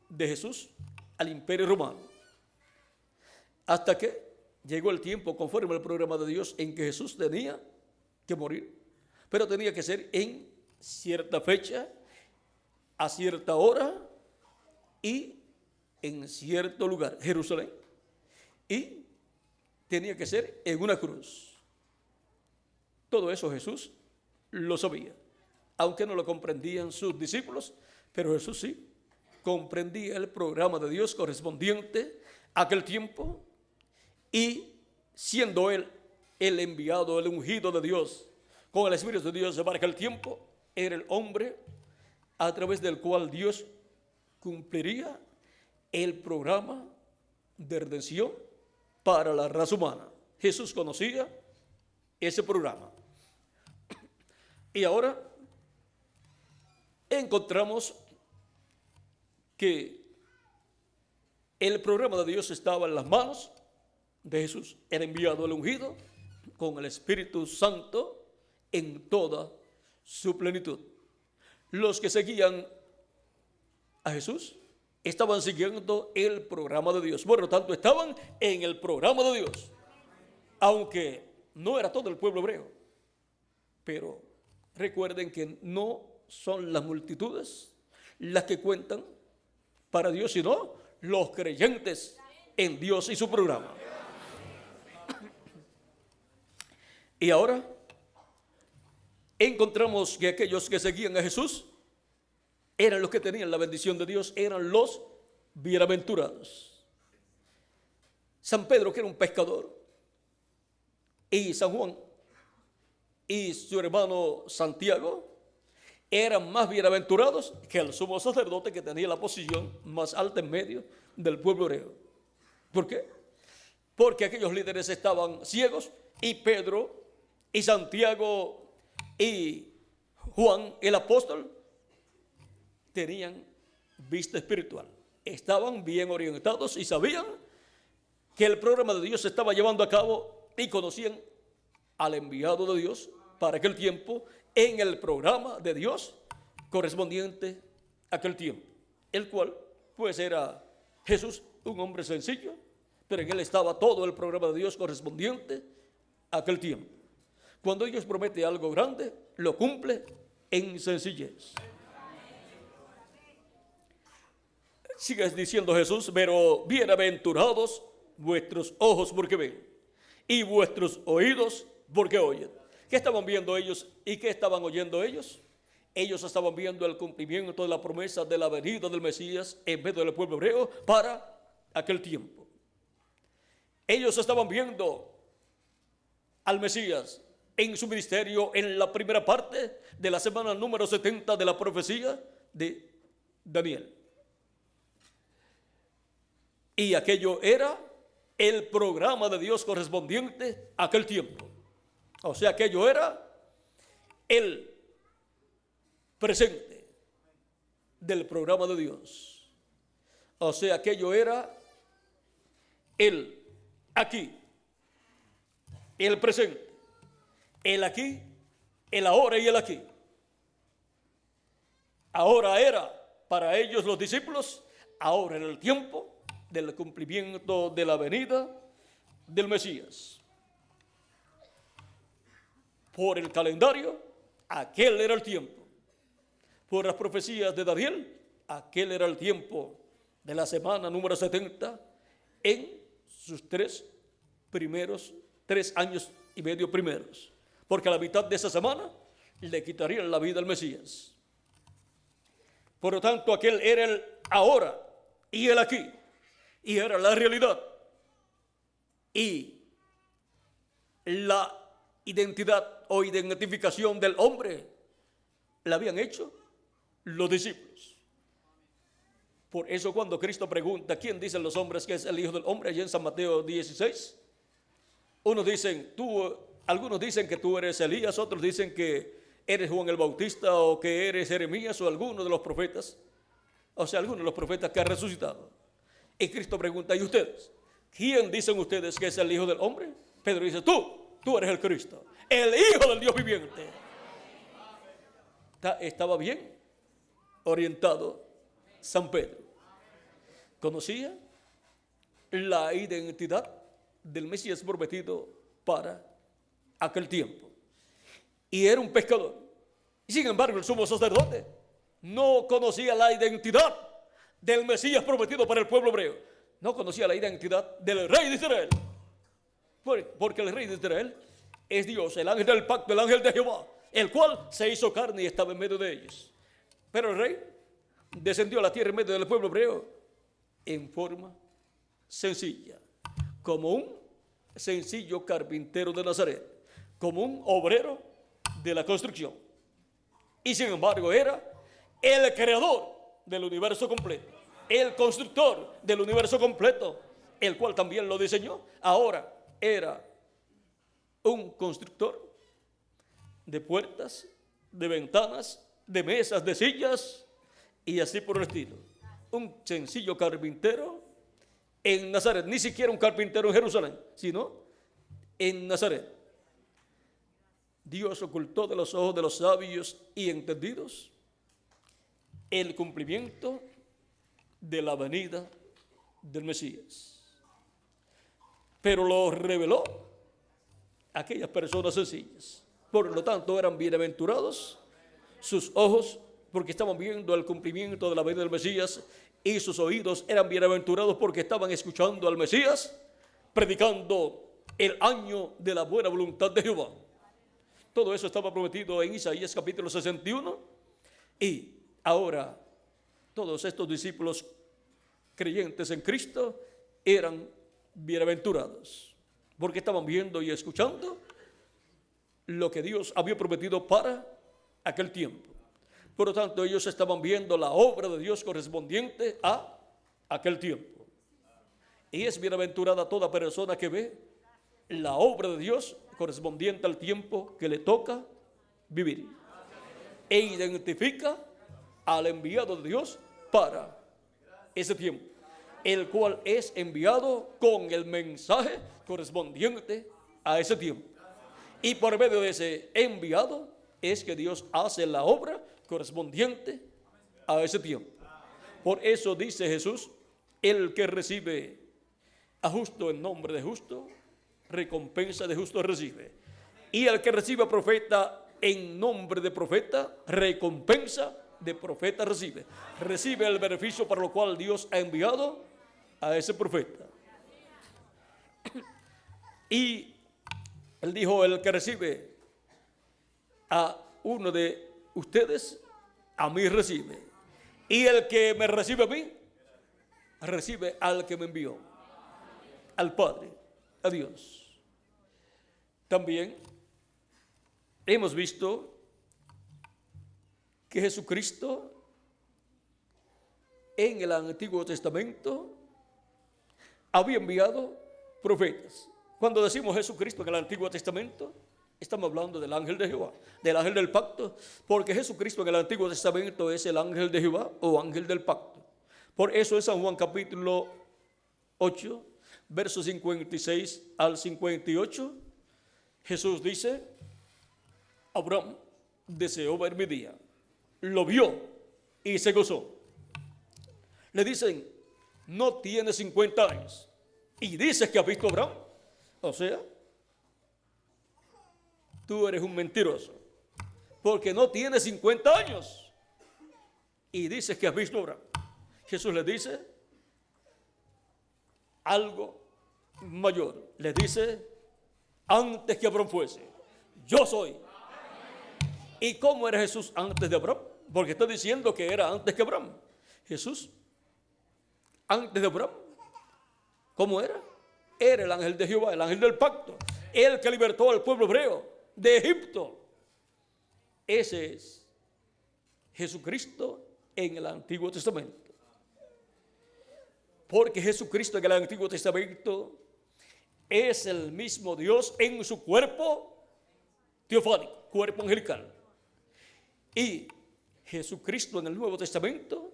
de Jesús al Imperio Romano. Hasta que llegó el tiempo, conforme al programa de Dios, en que Jesús tenía que morir, pero tenía que ser en cierta fecha, a cierta hora y en cierto lugar, Jerusalén, y tenía que ser en una cruz. Todo eso Jesús lo sabía, aunque no lo comprendían sus discípulos, pero Jesús sí comprendía el programa de Dios correspondiente a aquel tiempo, y siendo él el enviado, el ungido de Dios, con el Espíritu de Dios para aquel tiempo, era el hombre a través del cual Dios cumpliría el programa de redención para la raza humana. Jesús conocía ese programa. Y ahora encontramos que el programa de Dios estaba en las manos de Jesús. Era enviado el ungido con el Espíritu Santo en toda su plenitud. Los que seguían a Jesús estaban siguiendo el programa de Dios. Por lo tanto, estaban en el programa de Dios, aunque no era todo el pueblo hebreo. Pero recuerden que no son las multitudes las que cuentan para Dios, sino los creyentes en Dios y su programa. Y ahora encontramos que aquellos que seguían a Jesús eran los que tenían la bendición de Dios, eran los bienaventurados. San Pedro, que era un pescador, y San Juan y su hermano Santiago eran más bienaventurados que el sumo sacerdote, que tenía la posición más alta en medio del pueblo hebreo. ¿Por qué? Porque aquellos líderes estaban ciegos y Pedro y Santiago y Juan, el apóstol, tenían vista espiritual. Estaban bien orientados y sabían que el programa de Dios se estaba llevando a cabo y conocían al enviado de Dios para aquel tiempo en el programa de Dios correspondiente a aquel tiempo, el cual pues era Jesús, un hombre sencillo, pero en él estaba todo el programa de Dios correspondiente a aquel tiempo. Cuando Dios promete algo grande, lo cumple en sencillez. Sigue diciendo Jesús, pero bienaventurados vuestros ojos porque ven y vuestros oídos porque oyen. ¿Qué estaban viendo ellos y qué estaban oyendo ellos? Ellos estaban viendo el cumplimiento de la promesa de la venida del Mesías en medio del pueblo hebreo para aquel tiempo. Ellos estaban viendo al Mesías en su ministerio en la primera parte de la semana número 70 de la profecía de Daniel. Y aquello era el programa de Dios correspondiente a aquel tiempo. O sea, aquello era el presente del programa de Dios. O sea, aquello era el aquí, el presente, el aquí, el ahora y el aquí. Ahora era para ellos los discípulos, ahora era el tiempo del cumplimiento de la venida del Mesías. Por el calendario, aquel era el tiempo. Por las profecías de Daniel, aquel era el tiempo de la semana número 70 en sus 3 primeros 3 años y medio primeros, porque a la mitad de esa semana le quitarían la vida al Mesías. Por lo tanto, aquel era el ahora y el aquí, y era la realidad. Y la identidad o identificación del hombre la habían hecho los discípulos. Por eso cuando Cristo pregunta, ¿quién dicen los hombres que es el Hijo del Hombre? Allí en San Mateo 16, algunos dicen que tú eres Elías, otros dicen que eres Juan el Bautista o que eres Jeremías o alguno de los profetas, o sea, algunos de los profetas que han resucitado. Y Cristo pregunta, ¿y ustedes? ¿Quién dicen ustedes que es el Hijo del Hombre? Pedro dice, tú eres el Cristo, el Hijo del Dios viviente. Estaba bien orientado San Pedro. Conocía la identidad del Mesías prometido para aquel tiempo. Y era un pescador. Y sin embargo, el sumo sacerdote no conocía la identidad del Mesías prometido para el pueblo hebreo. No conocía la identidad del rey de Israel. Porque el rey de Israel es Dios, el ángel del pacto, el ángel de Jehová, el cual se hizo carne y estaba en medio de ellos. Pero el rey descendió a la tierra en medio del pueblo hebreo en forma sencilla, como un sencillo carpintero de Nazaret, como un obrero de la construcción. Y sin embargo era el creador del universo completo, el constructor del universo completo, el cual también lo diseñó. Ahora era un constructor de puertas, de ventanas, de mesas, de sillas y así por el estilo. Un sencillo carpintero en Nazaret, ni siquiera un carpintero en Jerusalén, sino en Nazaret. Dios ocultó de los ojos de los sabios y entendidos el cumplimiento de la venida del Mesías, pero lo reveló a aquellas personas sencillas. Por lo tanto, eran bienaventurados sus ojos, porque estaban viendo el cumplimiento de la venida del Mesías, y sus oídos eran bienaventurados porque estaban escuchando al Mesías predicando el año de la buena voluntad de Jehová. Todo eso estaba prometido en Isaías capítulo 61, y ahora todos estos discípulos creyentes en Cristo eran bienaventurados porque estaban viendo y escuchando lo que Dios había prometido para aquel tiempo. Por lo tanto, ellos estaban viendo la obra de Dios correspondiente a aquel tiempo. Y es bienaventurada toda persona que ve la obra de Dios correspondiente al tiempo que le toca vivir e identifica al enviado de Dios para ese tiempo, el cual es enviado con el mensaje correspondiente a ese tiempo. Y por medio de ese enviado es que Dios hace la obra correspondiente a ese tiempo. Por eso dice Jesús, el que recibe a justo en nombre de justo, recompensa de justo recibe. Y el que recibe a profeta en nombre de profeta, recompensa de profeta recibe. Recibe el beneficio para lo cual Dios ha enviado a ese profeta. Y él dijo, el que recibe a uno de ustedes, a mí recibe. Y el que me recibe a mí, recibe al que me envió, al Padre, a Dios. También hemos visto que Jesucristo en el Antiguo Testamento había enviado profetas. Cuando decimos Jesucristo en el Antiguo Testamento, estamos hablando del ángel de Jehová, del ángel del pacto, porque Jesucristo en el Antiguo Testamento es el ángel de Jehová o ángel del pacto. Por eso en San Juan capítulo 8, versos 56 al 58, Jesús dice, Abraham deseó ver mi día, lo vio y se gozó. Le dicen, no tiene 50 años y dices que has visto a Abraham. O sea, tú eres un mentiroso, porque no tienes 50 años y dices que has visto a Abraham. Jesús le dice algo mayor. Le dice, antes que Abraham fuese. Yo soy. ¿Y cómo era Jesús antes de Abraham? Porque está diciendo que era antes que Abraham. Jesús, antes de Abraham, ¿cómo era? Era el ángel de Jehová, el ángel del pacto, el que libertó al pueblo hebreo de Egipto. Ese es Jesucristo en el Antiguo Testamento. Porque Jesucristo en el Antiguo Testamento es el mismo Dios en su cuerpo teofánico, cuerpo angelical. Y Jesucristo en el Nuevo Testamento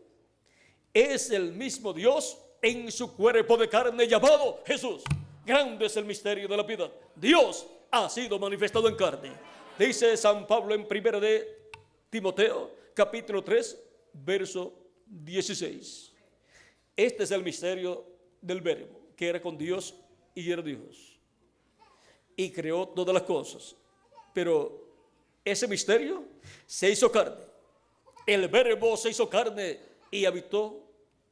es el mismo Dios en su cuerpo de carne llamado Jesús. Grande es el misterio de la piedad. Dios ha sido manifestado en carne. Dice San Pablo en 1 de Timoteo, capítulo 3, verso 16. Este es el misterio del Verbo, que era con Dios y era Dios. Y creó todas las cosas. Pero ese misterio se hizo carne. El Verbo se hizo carne y habitó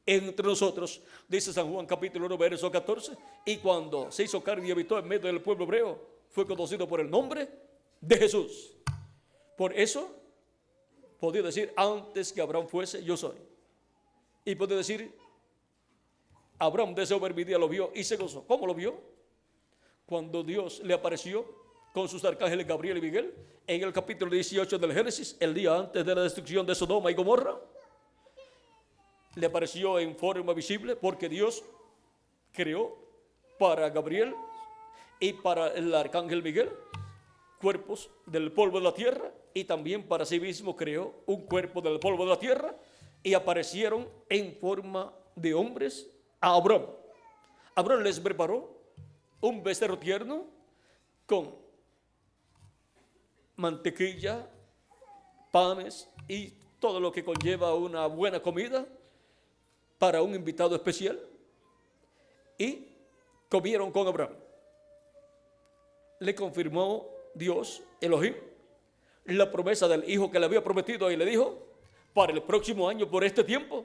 entre nosotros, dice San Juan capítulo 1 verso 14. Y cuando se hizo carne y habitó en medio del pueblo hebreo, fue conocido por el nombre de Jesús. Por eso podía decir, antes que Abraham fuese, yo soy. Y podía decir, Abraham deseó ver mi día, lo vio y se gozó. ¿Cómo lo vio? Cuando Dios le apareció con sus arcángeles Gabriel y Miguel en el capítulo 18 del Génesis, el día antes de la destrucción de Sodoma y Gomorra. Le apareció en forma visible porque Dios creó para Gabriel y para el arcángel Miguel cuerpos del polvo de la tierra, y también para sí mismo creó un cuerpo del polvo de la tierra, y aparecieron en forma de hombres a Abraham. Abraham les preparó un becerro tierno con mantequilla, panes y todo lo que conlleva una buena comida para un invitado especial, y comieron con Abraham. Le confirmó Dios, Elohim, la promesa del hijo que le había prometido, y le dijo, para el próximo año, por este tiempo,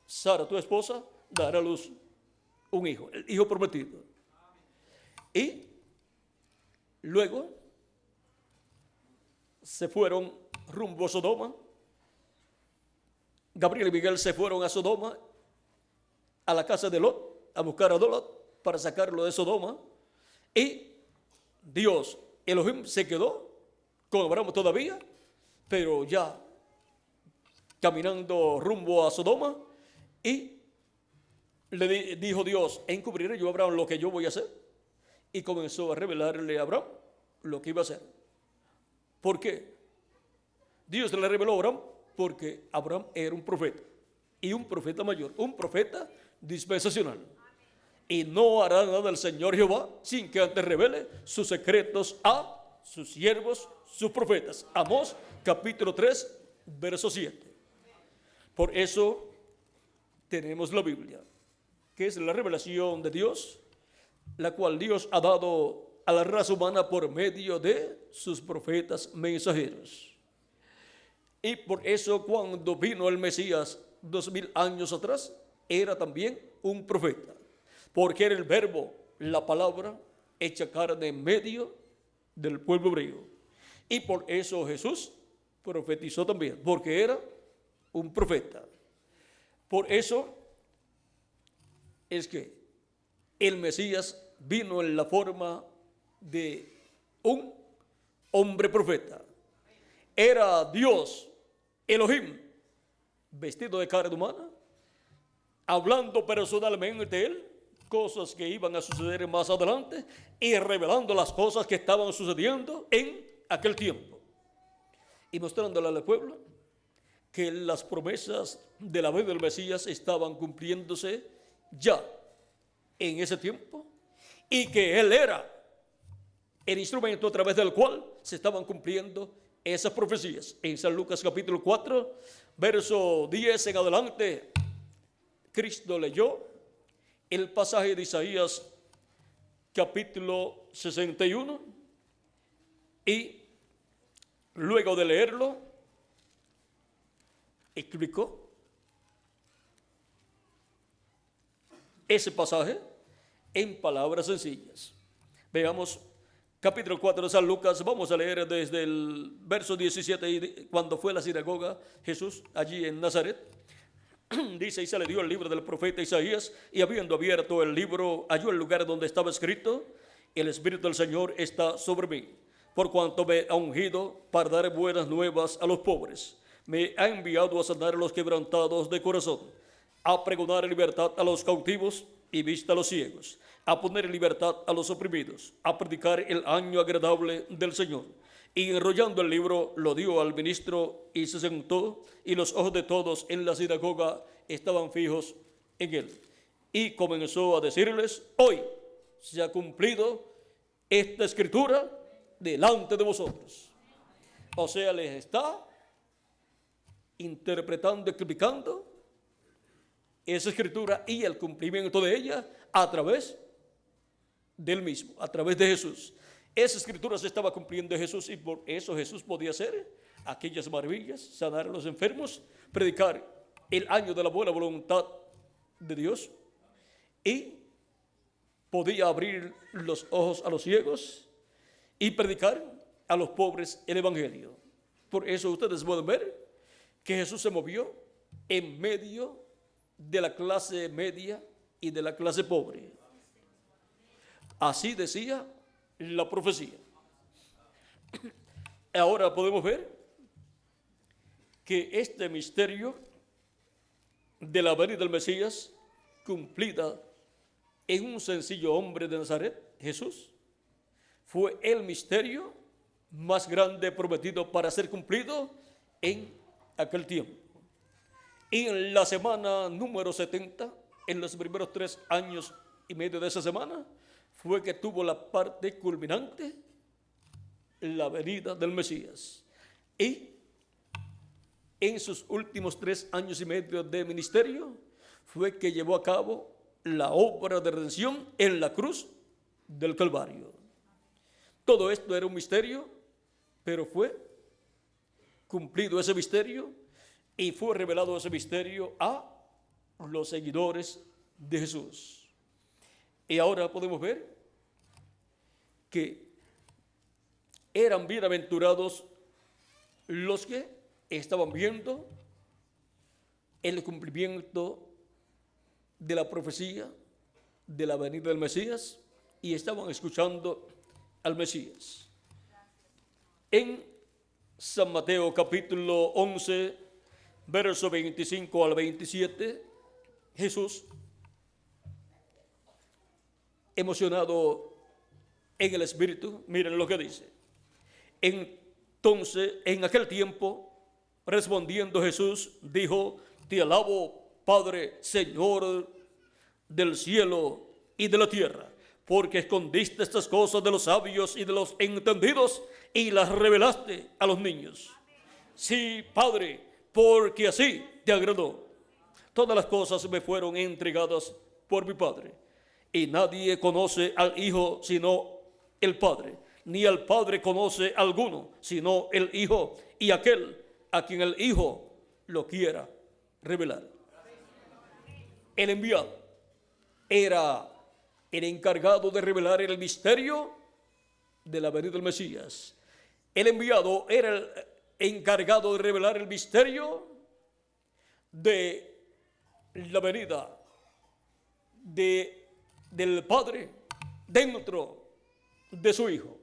Sara, tu esposa, dará a luz un hijo, el hijo prometido. Y luego se fueron rumbo a Sodoma. Gabriel y Miguel se fueron a Sodoma, a la casa de Lot, a buscar a Lot para sacarlo de Sodoma. Y Dios, Elohim, se quedó con Abraham todavía, pero ya caminando rumbo a Sodoma. Y le dijo Dios, encubriré yo a Abraham lo que yo voy a hacer. Y comenzó a revelarle a Abraham lo que iba a hacer. ¿Por qué? Dios le reveló a Abraham porque Abraham era un profeta, y un profeta mayor, un profeta dispensacional. Y no hará nada el Señor Jehová sin que antes revele sus secretos a sus siervos, sus profetas. Amós capítulo 3, verso 7. Por eso tenemos la Biblia, que es la revelación de Dios, la cual Dios ha dado a la raza humana por medio de sus profetas mensajeros. Y por eso cuando vino el Mesías 2000 años atrás, era también un profeta, porque era el Verbo, la palabra hecha carne en medio del pueblo hebreo. Y por eso Jesús profetizó también, porque era un profeta. Por eso es que el Mesías vino en la forma de un hombre profeta. Era Dios, Elohim, vestido de carne humana, hablando personalmente él cosas que iban a suceder más adelante y revelando las cosas que estaban sucediendo en aquel tiempo, y mostrándole al pueblo que las promesas de la venida del Mesías estaban cumpliéndose ya en ese tiempo, y que él era el instrumento a través del cual se estaban cumpliendo esas profecías. En San Lucas capítulo 4, verso 10 en adelante, Cristo leyó el pasaje de Isaías capítulo 61, y luego de leerlo explicó ese pasaje en palabras sencillas. Veamos capítulo 4 de San Lucas. Vamos a leer desde el verso 17, cuando fue a la sinagoga Jesús, allí en Nazaret. Dice: y se le dio el libro del profeta Isaías, y habiendo abierto el libro, halló el lugar donde estaba escrito: el Espíritu del Señor está sobre mí, por cuanto me ha ungido para dar buenas nuevas a los pobres. Me ha enviado a sanar a los quebrantados de corazón, a pregonar libertad a los cautivos y vista a los ciegos, a poner en libertad a los oprimidos, a predicar el año agradable del Señor. Y enrollando el libro, lo dio al ministro y se sentó, y los ojos de todos en la sinagoga estaban fijos en él. Y comenzó a decirles: hoy se ha cumplido esta escritura delante de vosotros. O sea, les está interpretando, explicando esa escritura y el cumplimiento de ella a través del mismo, a través de Jesús. Esa escritura se estaba cumpliendo en Jesús, y por eso Jesús podía hacer aquellas maravillas: sanar a los enfermos, predicar el año de la buena voluntad de Dios, y podía abrir los ojos a los ciegos y predicar a los pobres el evangelio. Por eso ustedes pueden ver que Jesús se movió en medio de la clase media y de la clase pobre. Así decía la profecía. Ahora podemos ver que este misterio de la venida del Mesías, cumplida en un sencillo hombre de Nazaret, Jesús, fue el misterio más grande prometido para ser cumplido en aquel tiempo. Y en la semana número 70, en los primeros 3 años y medio de esa semana, fue que tuvo la parte culminante, la venida del Mesías. Y en sus últimos 3 años y medio de ministerio, fue que llevó a cabo la obra de redención en la cruz del Calvario. Todo esto era un misterio, pero fue cumplido ese misterio y fue revelado ese misterio a los seguidores de Jesús. Y ahora podemos ver que eran bienaventurados los que estaban viendo el cumplimiento de la profecía de la venida del Mesías y estaban escuchando al Mesías. En San Mateo capítulo 11, verso 25 al 27, Jesús, emocionado en el Espíritu, miren lo que dice: entonces, en aquel tiempo, respondiendo Jesús, dijo: te alabo, Padre, Señor del cielo y de la tierra, porque escondiste estas cosas de los sabios y de los entendidos y las revelaste a los niños. Sí, Padre, porque así te agradó. Todas las cosas me fueron entregadas por mi Padre, y nadie conoce al Hijo sino el Padre, ni al Padre conoce alguno sino el Hijo, y aquel a quien el Hijo lo quiera revelar. El enviado era el encargado de revelar el misterio de la venida del Mesías. El enviado era el encargado de revelar el misterio de la venida del Padre dentro de su Hijo.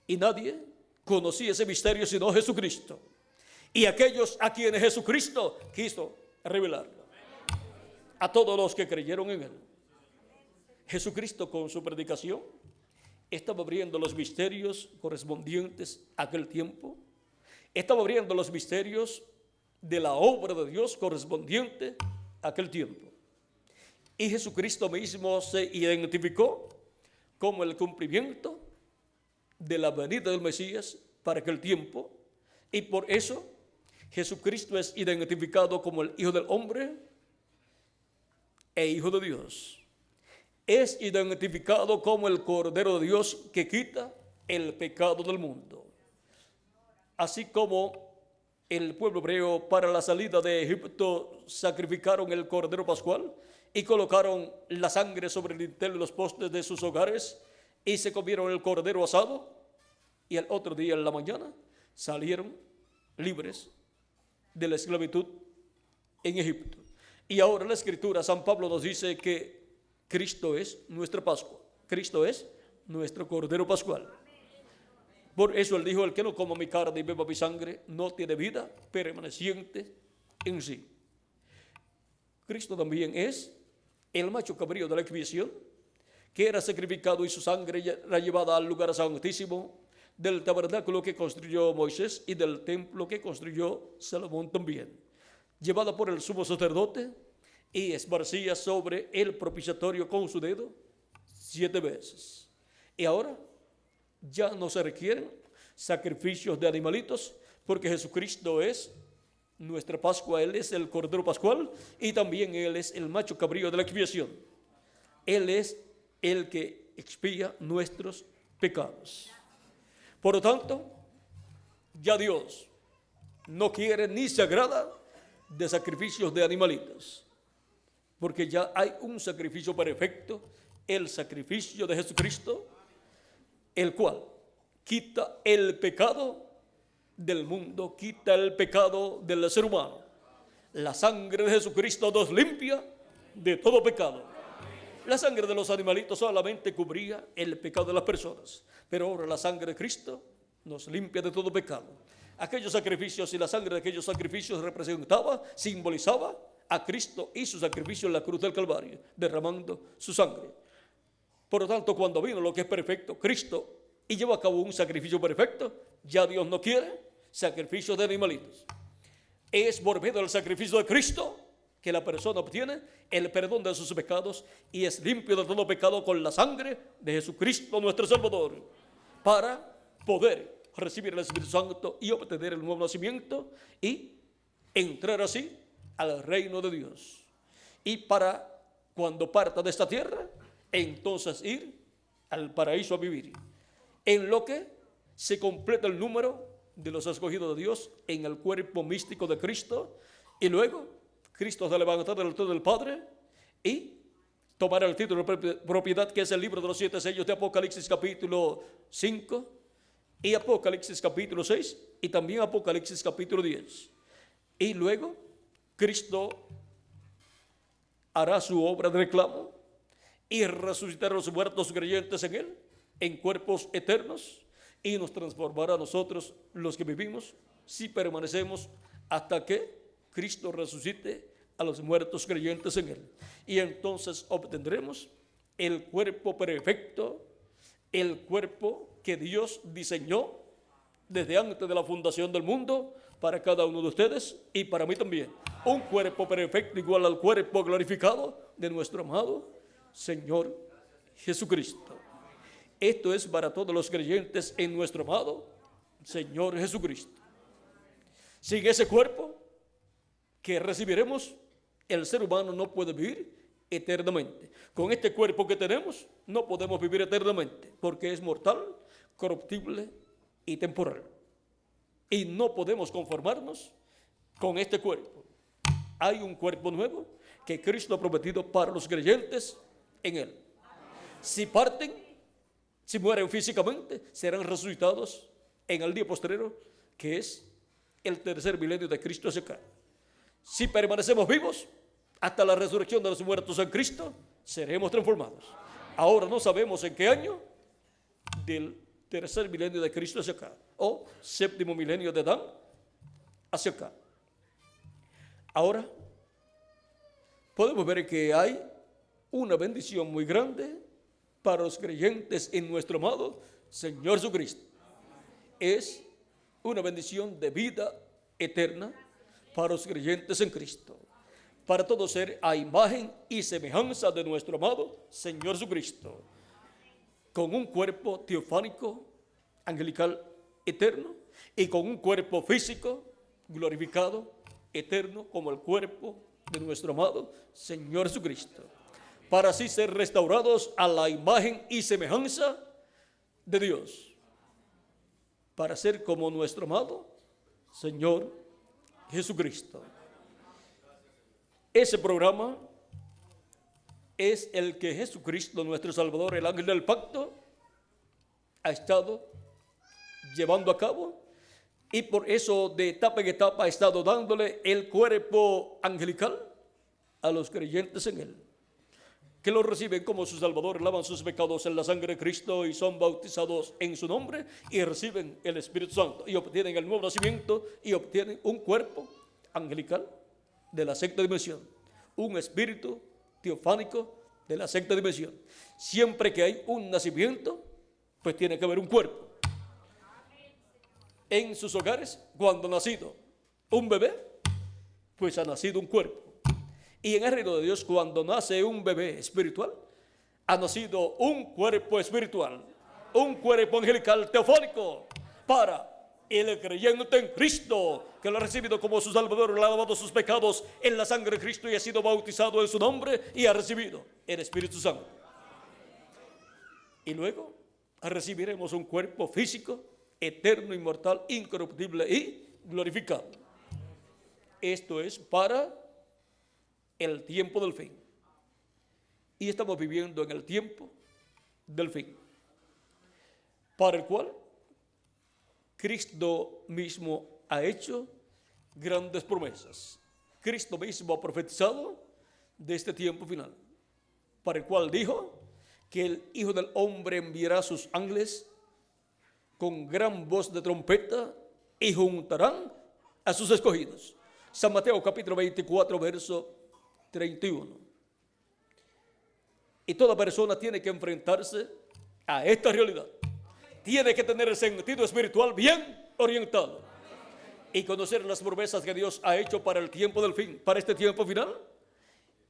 Y nadie conocía ese misterio sino Jesucristo y aquellos a quienes Jesucristo quiso revelarlo, a todos los que creyeron en él. Jesucristo, con su predicación, estaba abriendo los misterios correspondientes a aquel tiempo, estaba abriendo los misterios de la obra de Dios correspondiente a aquel tiempo. Y Jesucristo mismo se identificó como el cumplimiento de la venida del Mesías para aquel tiempo, y por eso Jesucristo es identificado como el Hijo del Hombre e Hijo de Dios. Es identificado como el Cordero de Dios que quita el pecado del mundo. Así como el pueblo hebreo para la salida de Egipto sacrificaron el Cordero Pascual y colocaron la sangre sobre el dintel de los postes de sus hogares y se comieron el cordero asado, y al otro día en la mañana salieron libres de la esclavitud en Egipto. Y ahora la Escritura, San Pablo nos dice que Cristo es nuestra Pascua. Cristo es nuestro Cordero Pascual. Por eso él dijo: el que no coma mi carne y beba mi sangre no tiene vida permaneciente en sí. Cristo también es el macho cabrío de la expiación, que era sacrificado y su sangre era llevada al lugar santísimo del tabernáculo que construyó Moisés y del templo que construyó Salomón también, llevada por el sumo sacerdote y esparcía sobre el propiciatorio con su dedo 7 veces. Y ahora ya no se requieren sacrificios de animalitos, porque Jesucristo es nuestra Pascua. Él es el Cordero Pascual y también Él es el macho cabrío de la expiación. Él es el que expía nuestros pecados. Por lo tanto, ya Dios no quiere ni se agrada de sacrificios de animalitos, porque ya hay un sacrificio perfecto, el sacrificio de Jesucristo, el cual quita el pecado del mundo, quita el pecado del ser humano. La sangre de Jesucristo nos limpia de todo pecado. La sangre de los animalitos solamente cubría el pecado de las personas, pero ahora la sangre de Cristo nos limpia de todo pecado. Aquellos sacrificios y la sangre de aquellos sacrificios representaba, simbolizaba a Cristo y su sacrificio en la cruz del Calvario, derramando su sangre. Por lo tanto, cuando vino lo que es perfecto, Cristo, y llevó a cabo un sacrificio perfecto, ya Dios no quiere sacrificios de animalitos. Es por medio del sacrificio de Cristo que la persona obtiene el perdón de sus pecados y es limpio de todo pecado con la sangre de Jesucristo nuestro Salvador, para poder recibir el Espíritu Santo y obtener el nuevo nacimiento y entrar así al reino de Dios. Y para cuando parta de esta tierra, entonces ir al paraíso a vivir, en lo que se completa el número de los escogidos de Dios en el cuerpo místico de Cristo, y luego Cristo se levantará del trono del Padre y tomará el título de propiedad, que es el libro de los 7 sellos de Apocalipsis capítulo 5 y Apocalipsis capítulo 6 y también Apocalipsis capítulo 10. Y luego Cristo hará su obra de reclamo y resucitará a los muertos creyentes en Él en cuerpos eternos, y nos transformará a nosotros los que vivimos si permanecemos hasta que Cristo resucite a los muertos creyentes en Él. Y entonces obtendremos el cuerpo perfecto, el cuerpo que Dios diseñó desde antes de la fundación del mundo para cada uno de ustedes y para mí también. Un cuerpo perfecto igual al cuerpo glorificado de nuestro amado Señor Jesucristo. Esto es para todos los creyentes en nuestro amado Señor Jesucristo. Sin ese cuerpo que recibiremos, el ser humano no puede vivir eternamente. Con este cuerpo que tenemos, no podemos vivir eternamente, porque es mortal, corruptible y temporal. Y no podemos conformarnos con este cuerpo. Hay un cuerpo nuevo que Cristo ha prometido para los creyentes en Él. Si parten, si mueren físicamente, serán resucitados en el día postrero, que es el tercer milenio de Cristo hacia acá. Si permanecemos vivos hasta la resurrección de los muertos en Cristo, seremos transformados. Ahora no sabemos en qué año del tercer milenio de Cristo hacia acá, o séptimo milenio de Adán hacia acá. Ahora podemos ver que hay una bendición muy grande para los creyentes en nuestro amado Señor Jesucristo. Es una bendición de vida eterna para los creyentes en Cristo, para todos ser a imagen y semejanza de nuestro amado Señor Jesucristo, con un cuerpo teofánico, angelical, eterno, y con un cuerpo físico, glorificado, eterno, como el cuerpo de nuestro amado Señor Jesucristo, para así ser restaurados a la imagen y semejanza de Dios, para ser como nuestro amado Señor Jesucristo. Ese programa es el que Jesucristo, nuestro Salvador, el ángel del pacto, ha estado llevando a cabo, y por eso de etapa en etapa ha estado dándole el cuerpo angelical a los creyentes en él, que lo reciben como su Salvador, lavan sus pecados en la sangre de Cristo y son bautizados en su nombre y reciben el Espíritu Santo y obtienen el nuevo nacimiento y obtienen un cuerpo angelical de la sexta dimensión, un espíritu teofánico de la sexta dimensión. Siempre que hay un nacimiento, pues tiene que haber un cuerpo. En sus hogares, cuando ha nacido un bebé, pues ha nacido un cuerpo. Y en el reino de Dios, cuando nace un bebé espiritual, ha nacido un cuerpo espiritual, un cuerpo angelical teofónico para el creyente en Cristo, que lo ha recibido como su Salvador, le ha lavado sus pecados en la sangre de Cristo y ha sido bautizado en su nombre y ha recibido el Espíritu Santo. Y luego recibiremos un cuerpo físico, eterno, inmortal, incorruptible y glorificado. Esto es para el tiempo del fin. Y estamos viviendo en el tiempo del fin, para el cual Cristo mismo ha hecho grandes promesas. Cristo mismo ha profetizado de este tiempo final, para el cual dijo que el Hijo del Hombre enviará a sus ángeles con gran voz de trompeta y juntarán a sus escogidos. San Mateo capítulo 24, verso 31. Y toda persona tiene que enfrentarse a esta realidad. Tiene que tener el sentido espiritual bien orientado y conocer las promesas que Dios ha hecho para el tiempo del fin, para este tiempo final,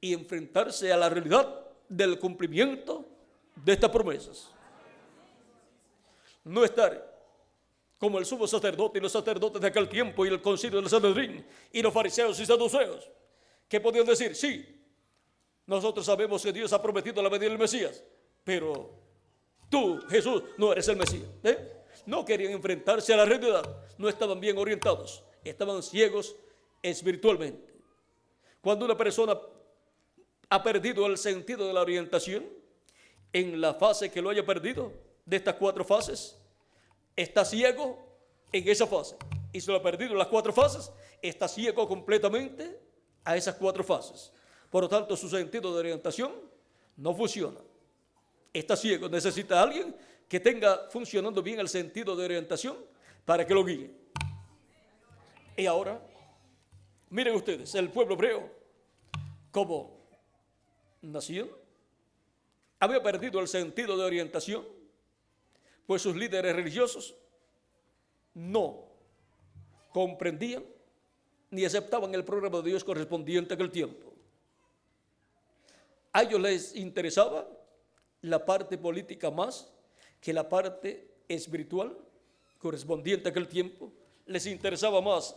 y enfrentarse a la realidad del cumplimiento de estas promesas. No estar como el sumo sacerdote y los sacerdotes de aquel tiempo y el concilio del Sanedrín y los fariseos y saduceos, que podían decir: sí, nosotros sabemos que Dios ha prometido la venida del Mesías, pero tú, Jesús, no eres el Mesías. No querían enfrentarse a la realidad, no estaban bien orientados, estaban ciegos espiritualmente. Cuando una persona ha perdido el sentido de la orientación, en la fase que lo haya perdido, de estas 4 fases, está ciego en esa fase. Y si lo ha perdido en las 4 fases, está ciego completamente a esas 4 fases. Por lo tanto, su sentido de orientación no funciona. Está ciego, necesita a alguien que tenga funcionando bien el sentido de orientación para que lo guíe. Y ahora, miren ustedes, el pueblo hebreo, como nación, había perdido el sentido de orientación, pues sus líderes religiosos no comprendían ni aceptaban el programa de Dios correspondiente a aquel tiempo. A ellos les interesaba la parte política más que la parte espiritual correspondiente a aquel tiempo. Les interesaba más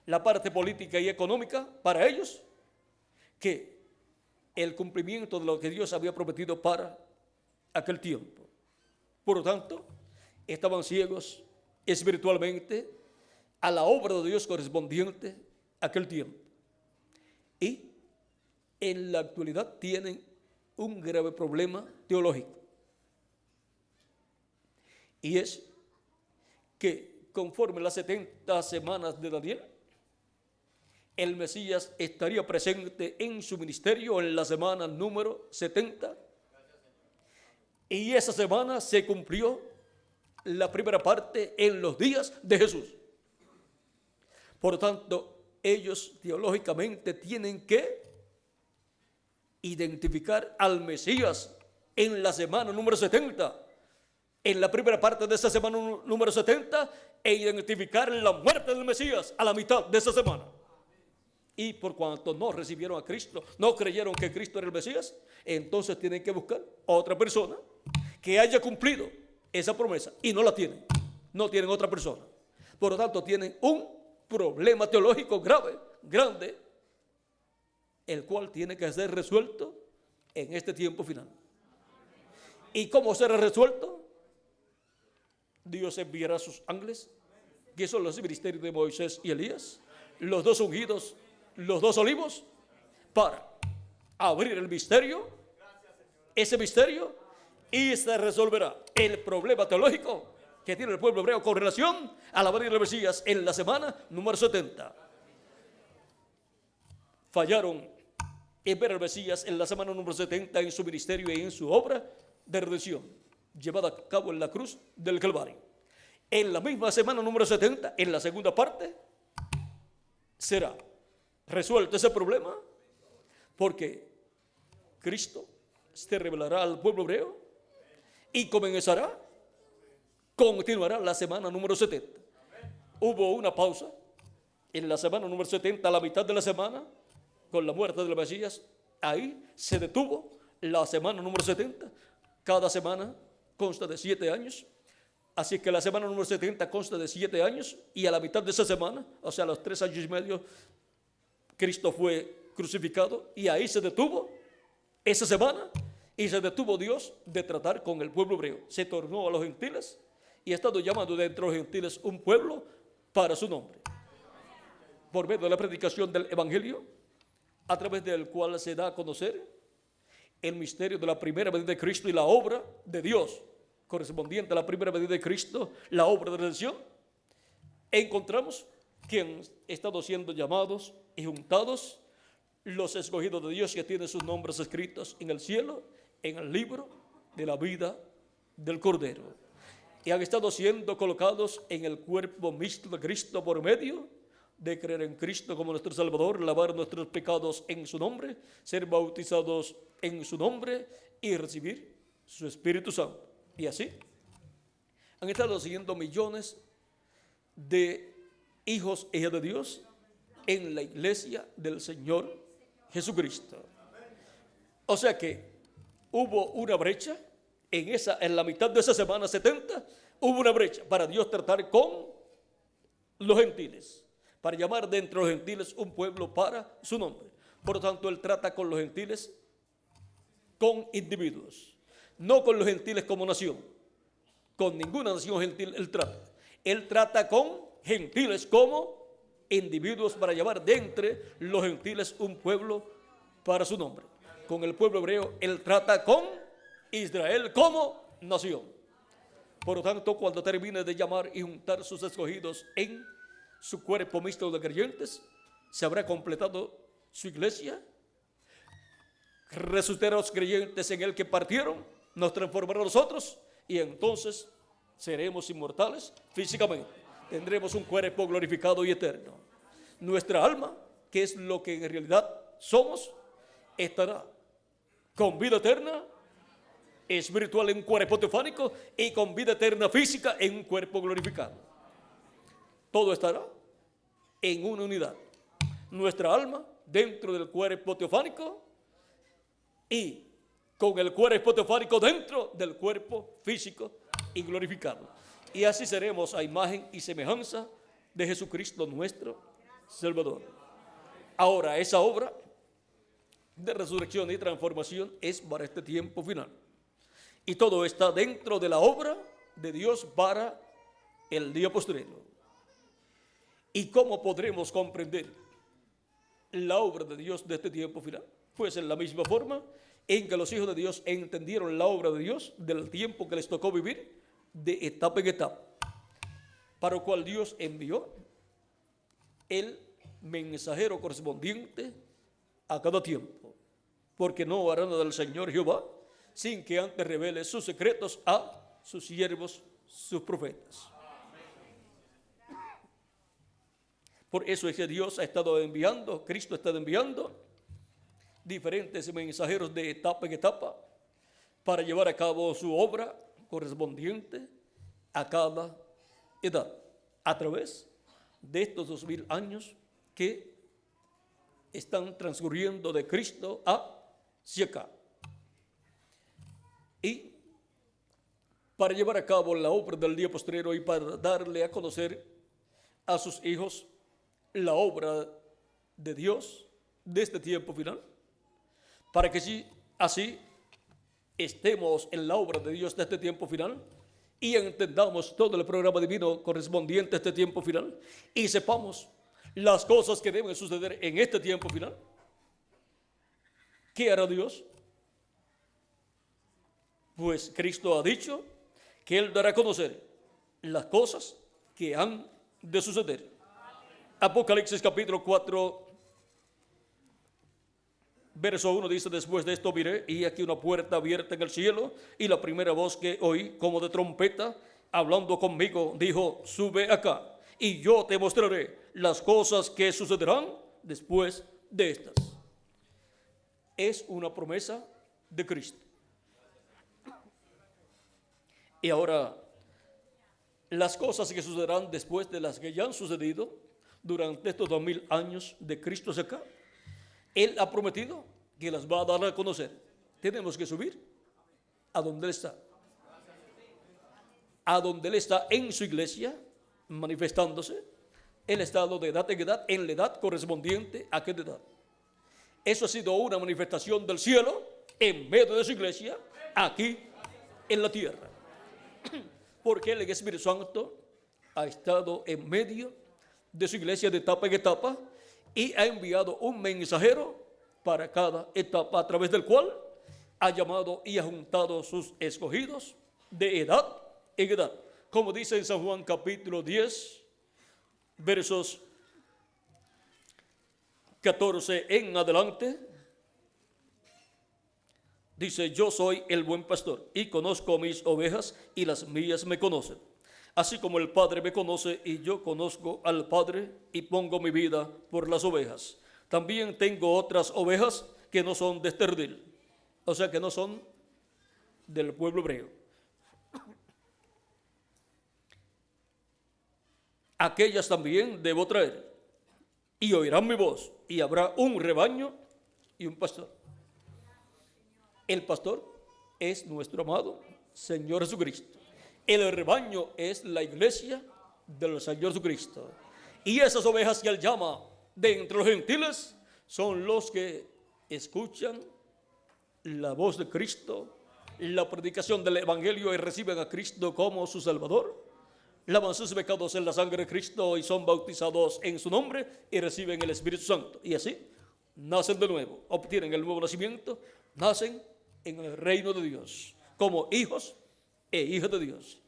la parte política y económica para ellos que el cumplimiento de lo que Dios había prometido para aquel tiempo. Por lo tanto, estaban ciegos espiritualmente a la obra de Dios correspondiente a aquel tiempo. Y en la actualidad tienen un grave problema teológico. Y es que conforme las 70 semanas de Daniel, el Mesías estaría presente en su ministerio en la semana número 70. Y esa semana se cumplió la primera parte en los días de Jesús. Por lo tanto, ellos teológicamente tienen que identificar al Mesías en la semana número 70, en la primera parte de esa semana número 70, e identificar la muerte del Mesías a la mitad de esa semana. Y por cuanto no recibieron a Cristo, no creyeron que Cristo era el Mesías, entonces tienen que buscar otra persona que haya cumplido esa promesa, y no la tienen, no tienen otra persona. Por lo tanto, tienen un problema teológico grave, grande, el cual tiene que ser resuelto en este tiempo final. ¿Y cómo será resuelto? Dios enviará a sus ángeles, que son los ministerios de Moisés y Elías, los 2 ungidos, los 2 olivos, para abrir el misterio ese misterio y se resolverá el problema teológico que tiene el pueblo hebreo con relación a la venida del Mesías en la semana número 70. Fallaron en ver al Mesías en la semana número 70 en su ministerio y en su obra de redención, llevada a cabo en la cruz del Calvario. En la misma semana número 70, en la segunda parte, será resuelto ese problema, porque Cristo se revelará al pueblo hebreo y continuará la semana número 70. Hubo una pausa en la semana número 70, a la mitad de la semana, con la muerte del Mesías. Ahí se detuvo la semana número 70. Cada semana consta de 7 años. Así que la semana número 70 consta de 7 años, y a la mitad de esa semana, o sea, a los 3 años y medio, Cristo fue crucificado, y ahí se detuvo esa semana, y se detuvo Dios de tratar con el pueblo hebreo. Se tornó a los gentiles y ha estado llamando de entre los gentiles un pueblo para su nombre, por medio de la predicación del Evangelio, a través del cual se da a conocer el misterio de la primera venida de Cristo y la obra de Dios correspondiente a la primera venida de Cristo, la obra de redención. Encontramos que han estado siendo llamados y juntados los escogidos de Dios, que tienen sus nombres escritos en el cielo, en el libro de la vida del Cordero, y han estado siendo colocados en el cuerpo mixto de Cristo por medio de creer en Cristo como nuestro Salvador, lavar nuestros pecados en su nombre, ser bautizados en su nombre y recibir su Espíritu Santo. Y así han estado siguiendo millones de hijos e hijas de Dios en la iglesia del Señor Jesucristo. O sea que hubo una brecha en la mitad de esa semana 70, hubo una brecha para Dios tratar con los gentiles, para llamar de entre los gentiles un pueblo para su nombre. Por lo tanto, Él trata con los gentiles, con individuos, no con los gentiles como nación. Con ninguna nación gentil Él trata. Él trata con gentiles como individuos para llamar de entre los gentiles un pueblo para su nombre. Con el pueblo hebreo Él trata con Israel como nación. Por lo tanto, cuando termine de llamar y juntar sus escogidos en su cuerpo mixto de creyentes, se habrá completado su iglesia. Resucitará los creyentes en Él que partieron, nos transformará a nosotros, y entonces seremos inmortales físicamente. Tendremos un cuerpo glorificado y eterno. Nuestra alma, que es lo que en realidad somos, estará con vida eterna espiritual en un cuerpo teofánico y con vida eterna física en un cuerpo glorificado. Todo estará en una unidad. Nuestra alma dentro del cuerpo teofánico y con el cuerpo teofánico dentro del cuerpo físico y glorificado. Y así seremos a imagen y semejanza de Jesucristo nuestro Salvador. Ahora, esa obra de resurrección y transformación es para este tiempo final. Y todo está dentro de la obra de Dios para el día postrero. ¿Y cómo podremos comprender la obra de Dios de este tiempo final? Pues en la misma forma en que los hijos de Dios entendieron la obra de Dios del tiempo que les tocó vivir, de etapa en etapa, para lo cual Dios envió el mensajero correspondiente a cada tiempo, porque no hará nada del Señor Jehová sin que antes revele sus secretos a sus siervos, sus profetas. Por eso es que Dios ha estado enviando, Cristo ha estado enviando diferentes mensajeros de etapa en etapa para llevar a cabo su obra correspondiente a cada edad, a través de estos 2000 años que están transcurriendo de Cristo hacia acá. Y para llevar a cabo la obra del día postrero y para darle a conocer a sus hijos la obra de Dios de este tiempo final, para que así estemos en la obra de Dios de este tiempo final y entendamos todo el programa divino correspondiente a este tiempo final y sepamos las cosas que deben suceder en este tiempo final. ¿Qué hará Dios? Pues Cristo ha dicho que Él dará a conocer las cosas que han de suceder. Apocalipsis capítulo 4, verso 1 dice: después de esto miré, y aquí una puerta abierta en el cielo, y la primera voz que oí, como de trompeta, hablando conmigo, dijo: sube acá, y yo te mostraré las cosas que sucederán después de estas. Es una promesa de Cristo. Y ahora, las cosas que sucederán después de las que ya han sucedido durante estos 2000 años de Cristo hacia acá, Él ha prometido que las va a dar a conocer. Tenemos que subir a donde Él está. A donde Él está en su iglesia, manifestándose. Él ha estado de edad en edad, en la edad correspondiente a aquella edad. Eso ha sido una manifestación del cielo en medio de su iglesia, aquí en la tierra. Porque el Espíritu Santo ha estado en medio de su iglesia de etapa en etapa y ha enviado un mensajero para cada etapa, a través del cual ha llamado y ha juntado sus escogidos de edad en edad. Como dice en San Juan capítulo 10, versos 14 en adelante, dice: yo soy el buen pastor y conozco mis ovejas y las mías me conocen. Así como el Padre me conoce y yo conozco al Padre y pongo mi vida por las ovejas. También tengo otras ovejas que no son de este redil, o sea, que no son del pueblo hebreo. Aquellas también debo traer, y oirán mi voz, y habrá un rebaño y un pastor. El pastor es nuestro amado Señor Jesucristo. El rebaño es la iglesia del Señor Jesucristo. Y esas ovejas que Él llama de entre los gentiles son los que escuchan la voz de Cristo, la predicación del Evangelio, y reciben a Cristo como su Salvador. Lavan sus pecados en la sangre de Cristo y son bautizados en su nombre y reciben el Espíritu Santo. Y así nacen de nuevo, obtienen el nuevo nacimiento, nacen en el reino de Dios como hijos e hijas de Dios.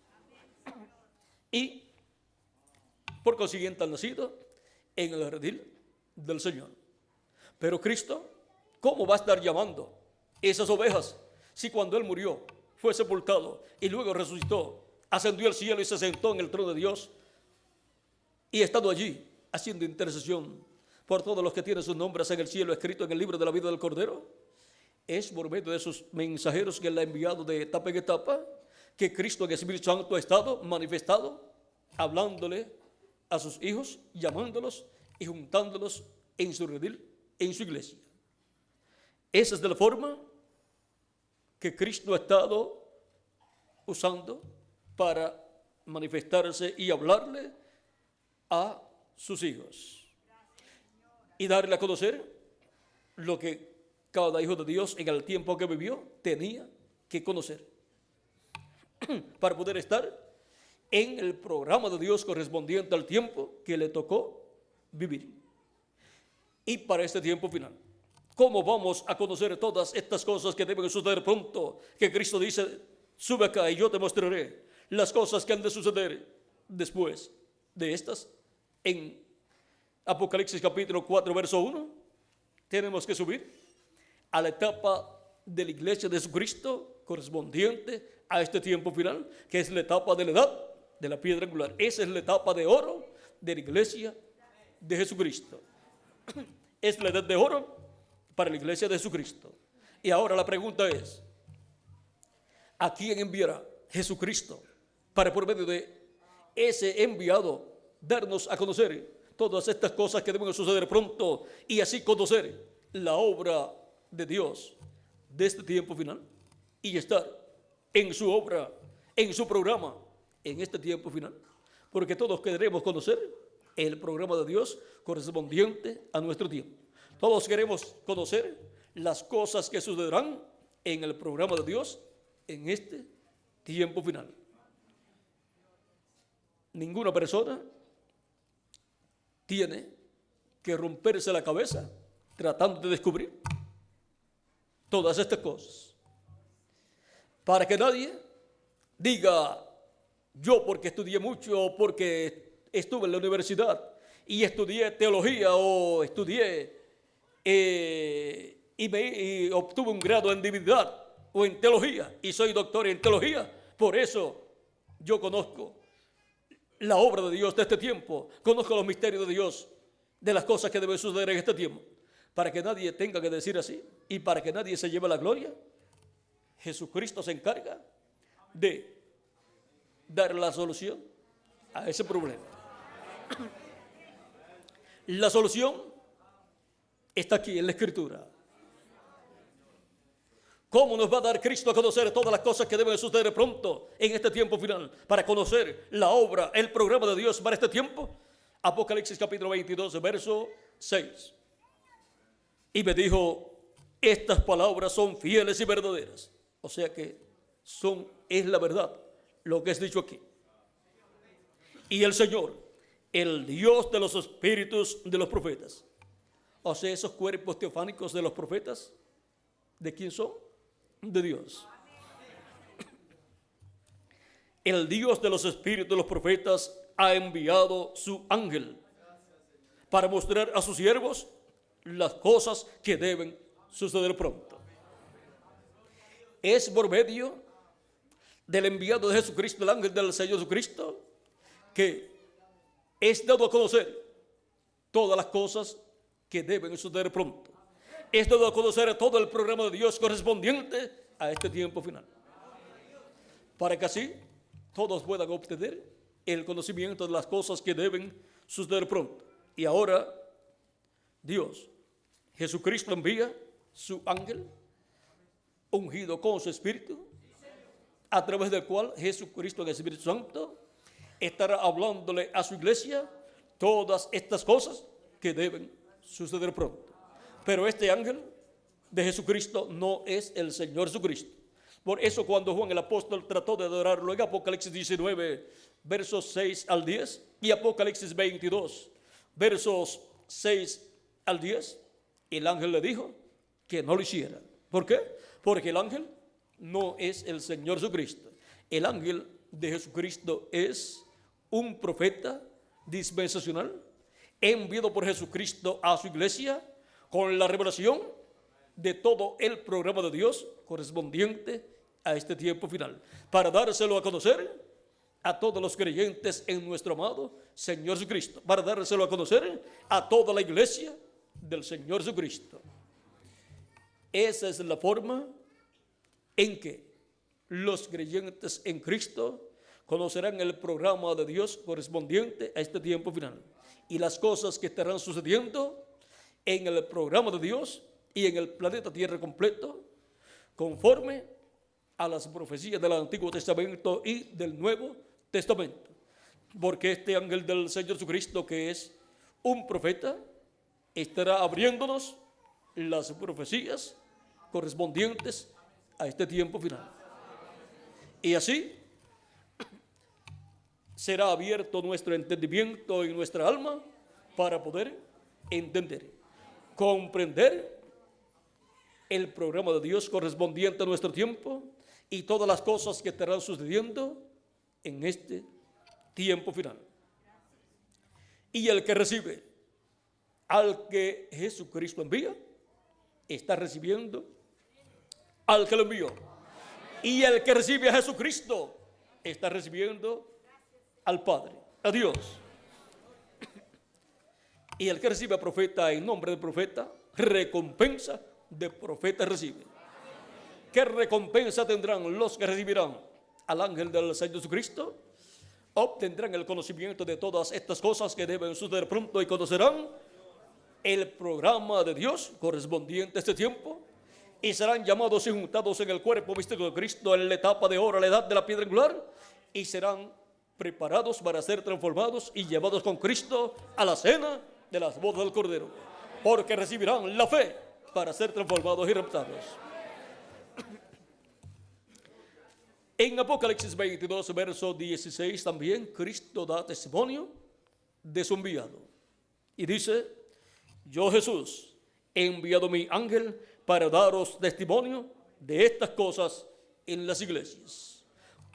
Y por consiguiente han nacido en el redil del Señor. Pero Cristo, ¿cómo va a estar llamando esas ovejas si cuando Él murió, fue sepultado y luego resucitó, ascendió al cielo y se sentó en el trono de Dios, y estando allí haciendo intercesión por todos los que tienen sus nombres en el cielo escrito en el libro de la vida del Cordero? Es por medio de esos mensajeros que Él ha enviado de etapa en etapa que Cristo en el Espíritu Santo ha estado manifestado, hablándole a sus hijos, llamándolos y juntándolos en su redil, en su iglesia. Esa es de la forma que Cristo ha estado usando para manifestarse y hablarle a sus hijos y darle a conocer lo que cada hijo de Dios en el tiempo que vivió tenía que conocer para poder estar en el programa de Dios correspondiente al tiempo que le tocó vivir. Y para este tiempo final, ¿cómo vamos a conocer todas estas cosas que deben suceder pronto? Que Cristo dice: sube acá y yo te mostraré las cosas que han de suceder después de estas. En Apocalipsis capítulo 4, verso 1, tenemos que subir a la etapa de la iglesia de Jesucristo correspondiente a este tiempo final, que es la etapa de la edad de la piedra angular. Esa es la etapa de oro de la iglesia de Jesucristo. Es la edad de oro para la iglesia de Jesucristo. Y ahora la pregunta es: ¿a quién enviará Jesucristo para, por medio de ese enviado, darnos a conocer todas estas cosas que deben suceder pronto y así conocer la obra de Dios de este tiempo final y estar en su obra, en su programa, en este tiempo final? Porque todos queremos conocer el programa de Dios correspondiente a nuestro tiempo. Todos queremos conocer las cosas que sucederán en el programa de Dios en este tiempo final. Ninguna persona tiene que romperse la cabeza tratando de descubrir todas estas cosas. para que nadie diga, yo porque estudié mucho o porque estuve en la universidad y estudié teología o estudié y obtuve un grado en divinidad o en teología y soy doctor en teología, por eso yo conozco la obra de Dios de este tiempo, conozco los misterios de Dios, de las cosas que deben suceder en este tiempo, para que nadie tenga que decir así y para que nadie se lleve la gloria. Jesucristo se encarga de dar la solución a ese problema. La solución está aquí en la Escritura. ¿Cómo nos va a dar Cristo a conocer todas las cosas que deben suceder pronto en este tiempo final? Para conocer la obra, el programa de Dios para este tiempo. Apocalipsis capítulo 22, verso 6. Y me dijo, estas palabras son fieles y verdaderas. O sea que es la verdad lo que es dicho aquí. Y el Señor, el Dios de los espíritus de los profetas. O sea, esos cuerpos teofánicos de los profetas, ¿de quién son? De Dios. El Dios de los espíritus de los profetas ha enviado su ángel para mostrar a sus siervos las cosas que deben suceder pronto. Es por medio del enviado de Jesucristo, el ángel del Señor Jesucristo, que es dado a conocer todas las cosas que deben suceder pronto. Es dado a conocer todo el programa de Dios correspondiente a este tiempo final, para que así todos puedan obtener el conocimiento de las cosas que deben suceder pronto. Y ahora Dios, Jesucristo, envía su ángel ungido con su espíritu, a través del cual Jesucristo, el Espíritu Santo, estará hablándole a su iglesia todas estas cosas que deben suceder pronto. Pero este ángel de Jesucristo no es el Señor Jesucristo. Por eso cuando Juan el apóstol trató de adorarlo en Apocalipsis 19, versos 6 al 10, y Apocalipsis 22, versos 6 al 10, el ángel le dijo que no lo hiciera. ¿Por qué? Porque el ángel no es el Señor Jesucristo. El ángel de Jesucristo es un profeta dispensacional enviado por Jesucristo a su iglesia con la revelación de todo el programa de Dios correspondiente a este tiempo final, para dárselo a conocer a todos los creyentes en nuestro amado Señor Jesucristo, para dárselo a conocer a toda la iglesia del Señor Jesucristo. Esa es la forma en que los creyentes en Cristo conocerán el programa de Dios correspondiente a este tiempo final y las cosas que estarán sucediendo en el programa de Dios y en el planeta Tierra completo, conforme a las profecías del Antiguo Testamento y del Nuevo Testamento. Porque este ángel del Señor Jesucristo, que es un profeta, estará abriéndonos las profecías correspondientes a este tiempo final. Y así será abierto nuestro entendimiento y nuestra alma para poder entender, comprender el programa de Dios correspondiente a nuestro tiempo y todas las cosas que estarán sucediendo en este tiempo final. Y el que recibe al que Jesucristo envía, está recibiendo al que lo envió. Y el que recibe a Jesucristo, está recibiendo al Padre, a Dios. Y el que recibe a profeta en nombre del profeta, recompensa de profeta recibe. ¿Qué recompensa tendrán los que recibirán al ángel del Señor Jesucristo? Obtendrán el conocimiento de todas estas cosas que deben suceder pronto y conocerán el programa de Dios correspondiente a este tiempo y serán llamados y juntados en el cuerpo místico de Cristo en la etapa de oro, la edad de la piedra angular, y serán preparados para ser transformados y llevados con Cristo a la cena de las bodas del Cordero, porque recibirán la fe para ser transformados y raptados. En Apocalipsis 22, verso 16, también Cristo da testimonio de su enviado. Y dice, yo Jesús he enviado mi ángel para daros testimonio de estas cosas en las iglesias.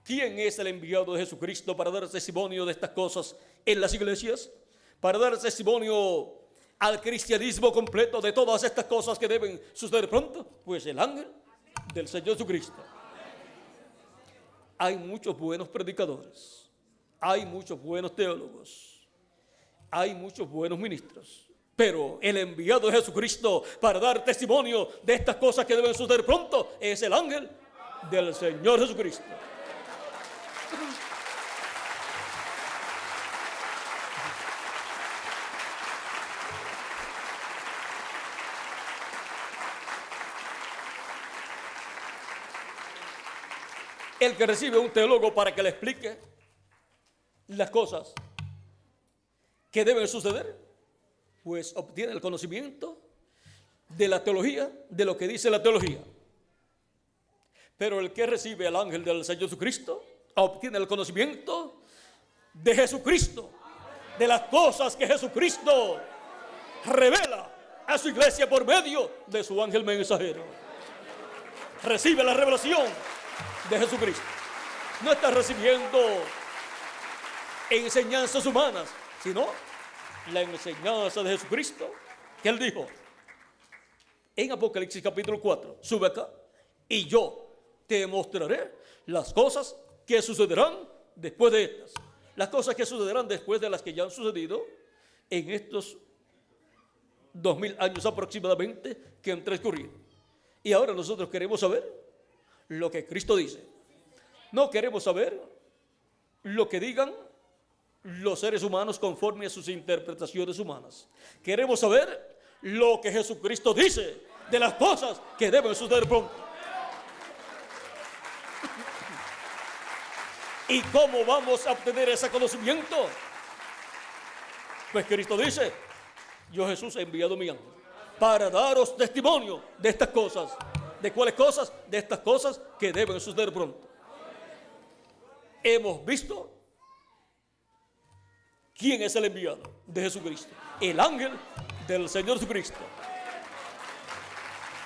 ¿Quién es el enviado de Jesucristo para dar testimonio de estas cosas en las iglesias? Para dar testimonio al cristianismo completo de todas estas cosas que deben suceder pronto. Pues el ángel del Señor Jesucristo. Hay muchos buenos predicadores, hay muchos buenos teólogos, hay muchos buenos ministros, pero el enviado de Jesucristo para dar testimonio de estas cosas que deben suceder pronto es el ángel del Señor Jesucristo. El que recibe un teólogo para que le explique las cosas que deben suceder, pues obtiene el conocimiento de la teología, de lo que dice la teología. Pero el que recibe al ángel del Señor Jesucristo, obtiene el conocimiento de Jesucristo, de las cosas que Jesucristo revela a su iglesia por medio de su ángel mensajero. Recibe la revelación de Jesucristo. No está recibiendo enseñanzas humanas, sino la enseñanza de Jesucristo, que Él dijo en Apocalipsis capítulo 4, sube acá y yo te mostraré las cosas que sucederán después de estas. Las cosas que sucederán después de las que ya han sucedido en estos 2000 años aproximadamente que han transcurrido. Y ahora nosotros queremos saber lo que Cristo dice. No queremos saber lo que digan los seres humanos conforme a sus interpretaciones humanas. Queremos saber lo que Jesucristo dice de las cosas que deben suceder pronto. ¿Y cómo vamos a obtener ese conocimiento? Pues Cristo dice, yo Jesús he enviado mi ángel para daros testimonio de estas cosas. ¿De cuáles cosas? De estas cosas que deben suceder pronto. Hemos visto quién es el enviado de Jesucristo. El ángel del Señor Jesucristo.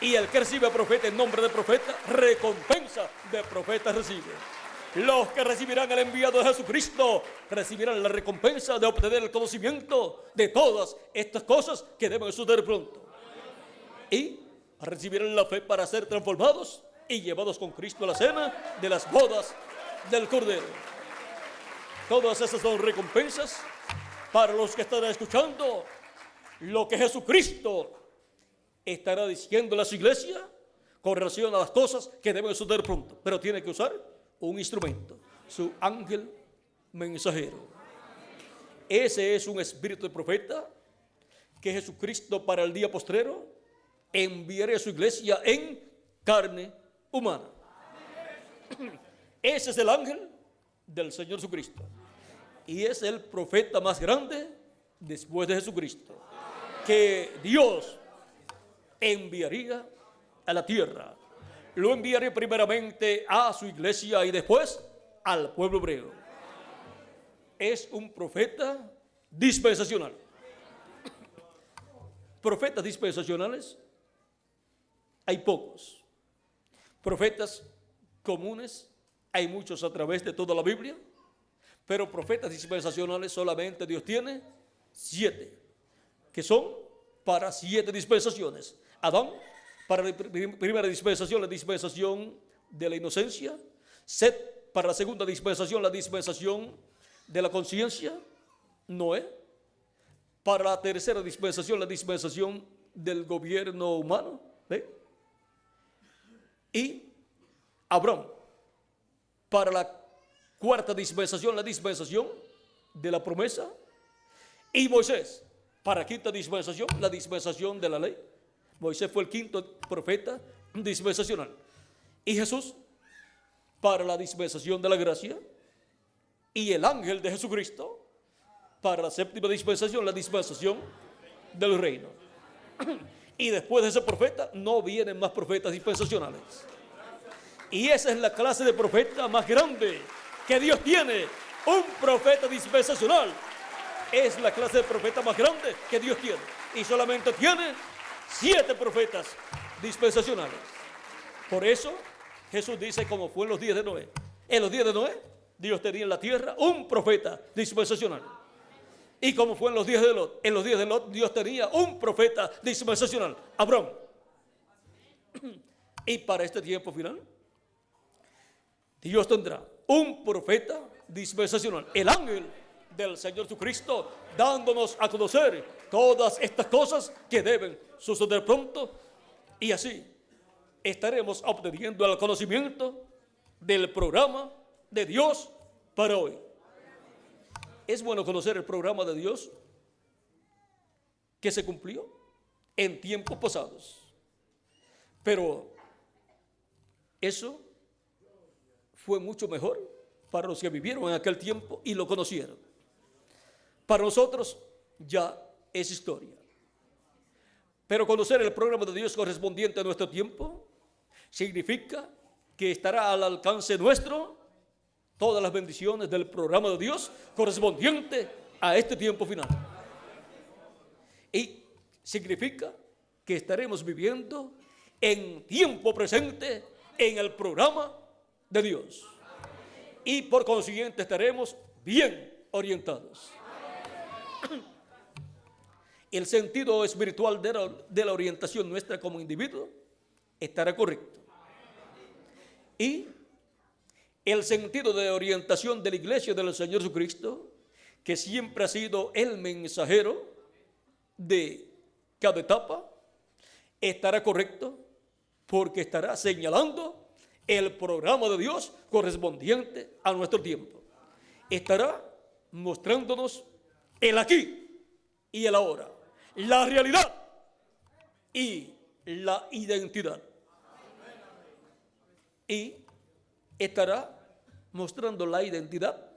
Y el que recibe profeta en nombre de profeta, recompensa de profeta recibe. Los que recibirán el enviado de Jesucristo recibirán la recompensa de obtener el conocimiento de todas estas cosas que deben suceder pronto. Y recibirán la fe para ser transformados y llevados con Cristo a la cena de las bodas del Cordero. Todas esas son recompensas para los que están escuchando lo que Jesucristo estará diciendo a su iglesia con relación a las cosas que deben suceder pronto. Pero tiene que usar un instrumento, su ángel mensajero. Ese es un espíritu de profeta que Jesucristo para el día postrero enviaré a su iglesia en carne humana. Ese es el ángel del Señor Jesucristo. Y es el profeta más grande después de Jesucristo, que Dios enviaría a la tierra. Lo enviaré primeramente a su iglesia y después al pueblo hebreo. Es un profeta dispensacional. Profetas dispensacionales hay pocos. Profetas comunes hay muchos a través de toda la Biblia, pero profetas dispensacionales solamente Dios tiene 7, que son para 7 dispensaciones. Adán, para la primera dispensación, la dispensación de la inocencia. Set, para la segunda dispensación, la dispensación de la conciencia. Noé, para la tercera dispensación, la dispensación del gobierno humano. ¿Ve? Y Abraham, para la cuarta dispensación, la dispensación de la promesa. Y Moisés, para la quinta dispensación, la dispensación de la ley. Moisés fue el quinto profeta dispensacional. Y Jesús, para la dispensación de la gracia. Y el ángel de Jesucristo, para la séptima dispensación, la dispensación del reino. Y después de ese profeta, no vienen más profetas dispensacionales. Y esa es la clase de profeta más grande que Dios tiene. Un profeta dispensacional es la clase de profeta más grande que Dios tiene. Y solamente tiene 7 profetas dispensacionales. Por eso Jesús dice como fue en los días de Noé. En los días de Noé, Dios tenía en la tierra un profeta dispensacional. Y como fue en los días de Lot, en los días de Lot, Dios tenía un profeta dispensacional, Abraham. Y para este tiempo final, Dios tendrá un profeta dispensacional, el ángel del Señor Jesucristo, dándonos a conocer todas estas cosas que deben suceder pronto, y así estaremos obteniendo el conocimiento del programa de Dios para hoy. Es bueno conocer el programa de Dios que se cumplió en tiempos pasados, pero eso fue mucho mejor para los que vivieron en aquel tiempo y lo conocieron. Para nosotros ya es historia. Pero conocer el programa de Dios correspondiente a nuestro tiempo significa que estará al alcance nuestro todas las bendiciones del programa de Dios correspondiente a este tiempo final. Y significa que estaremos viviendo en tiempo presente en el programa de Dios. Y por consiguiente estaremos bien orientados. El sentido espiritual de la orientación nuestra como individuo estará correcto. Y el sentido de orientación de la iglesia del Señor Jesucristo, que siempre ha sido el mensajero de cada etapa, estará correcto porque estará señalando el programa de Dios correspondiente a nuestro tiempo. Estará mostrándonos el aquí y el ahora, la realidad y la identidad. Y estará mostrando la identidad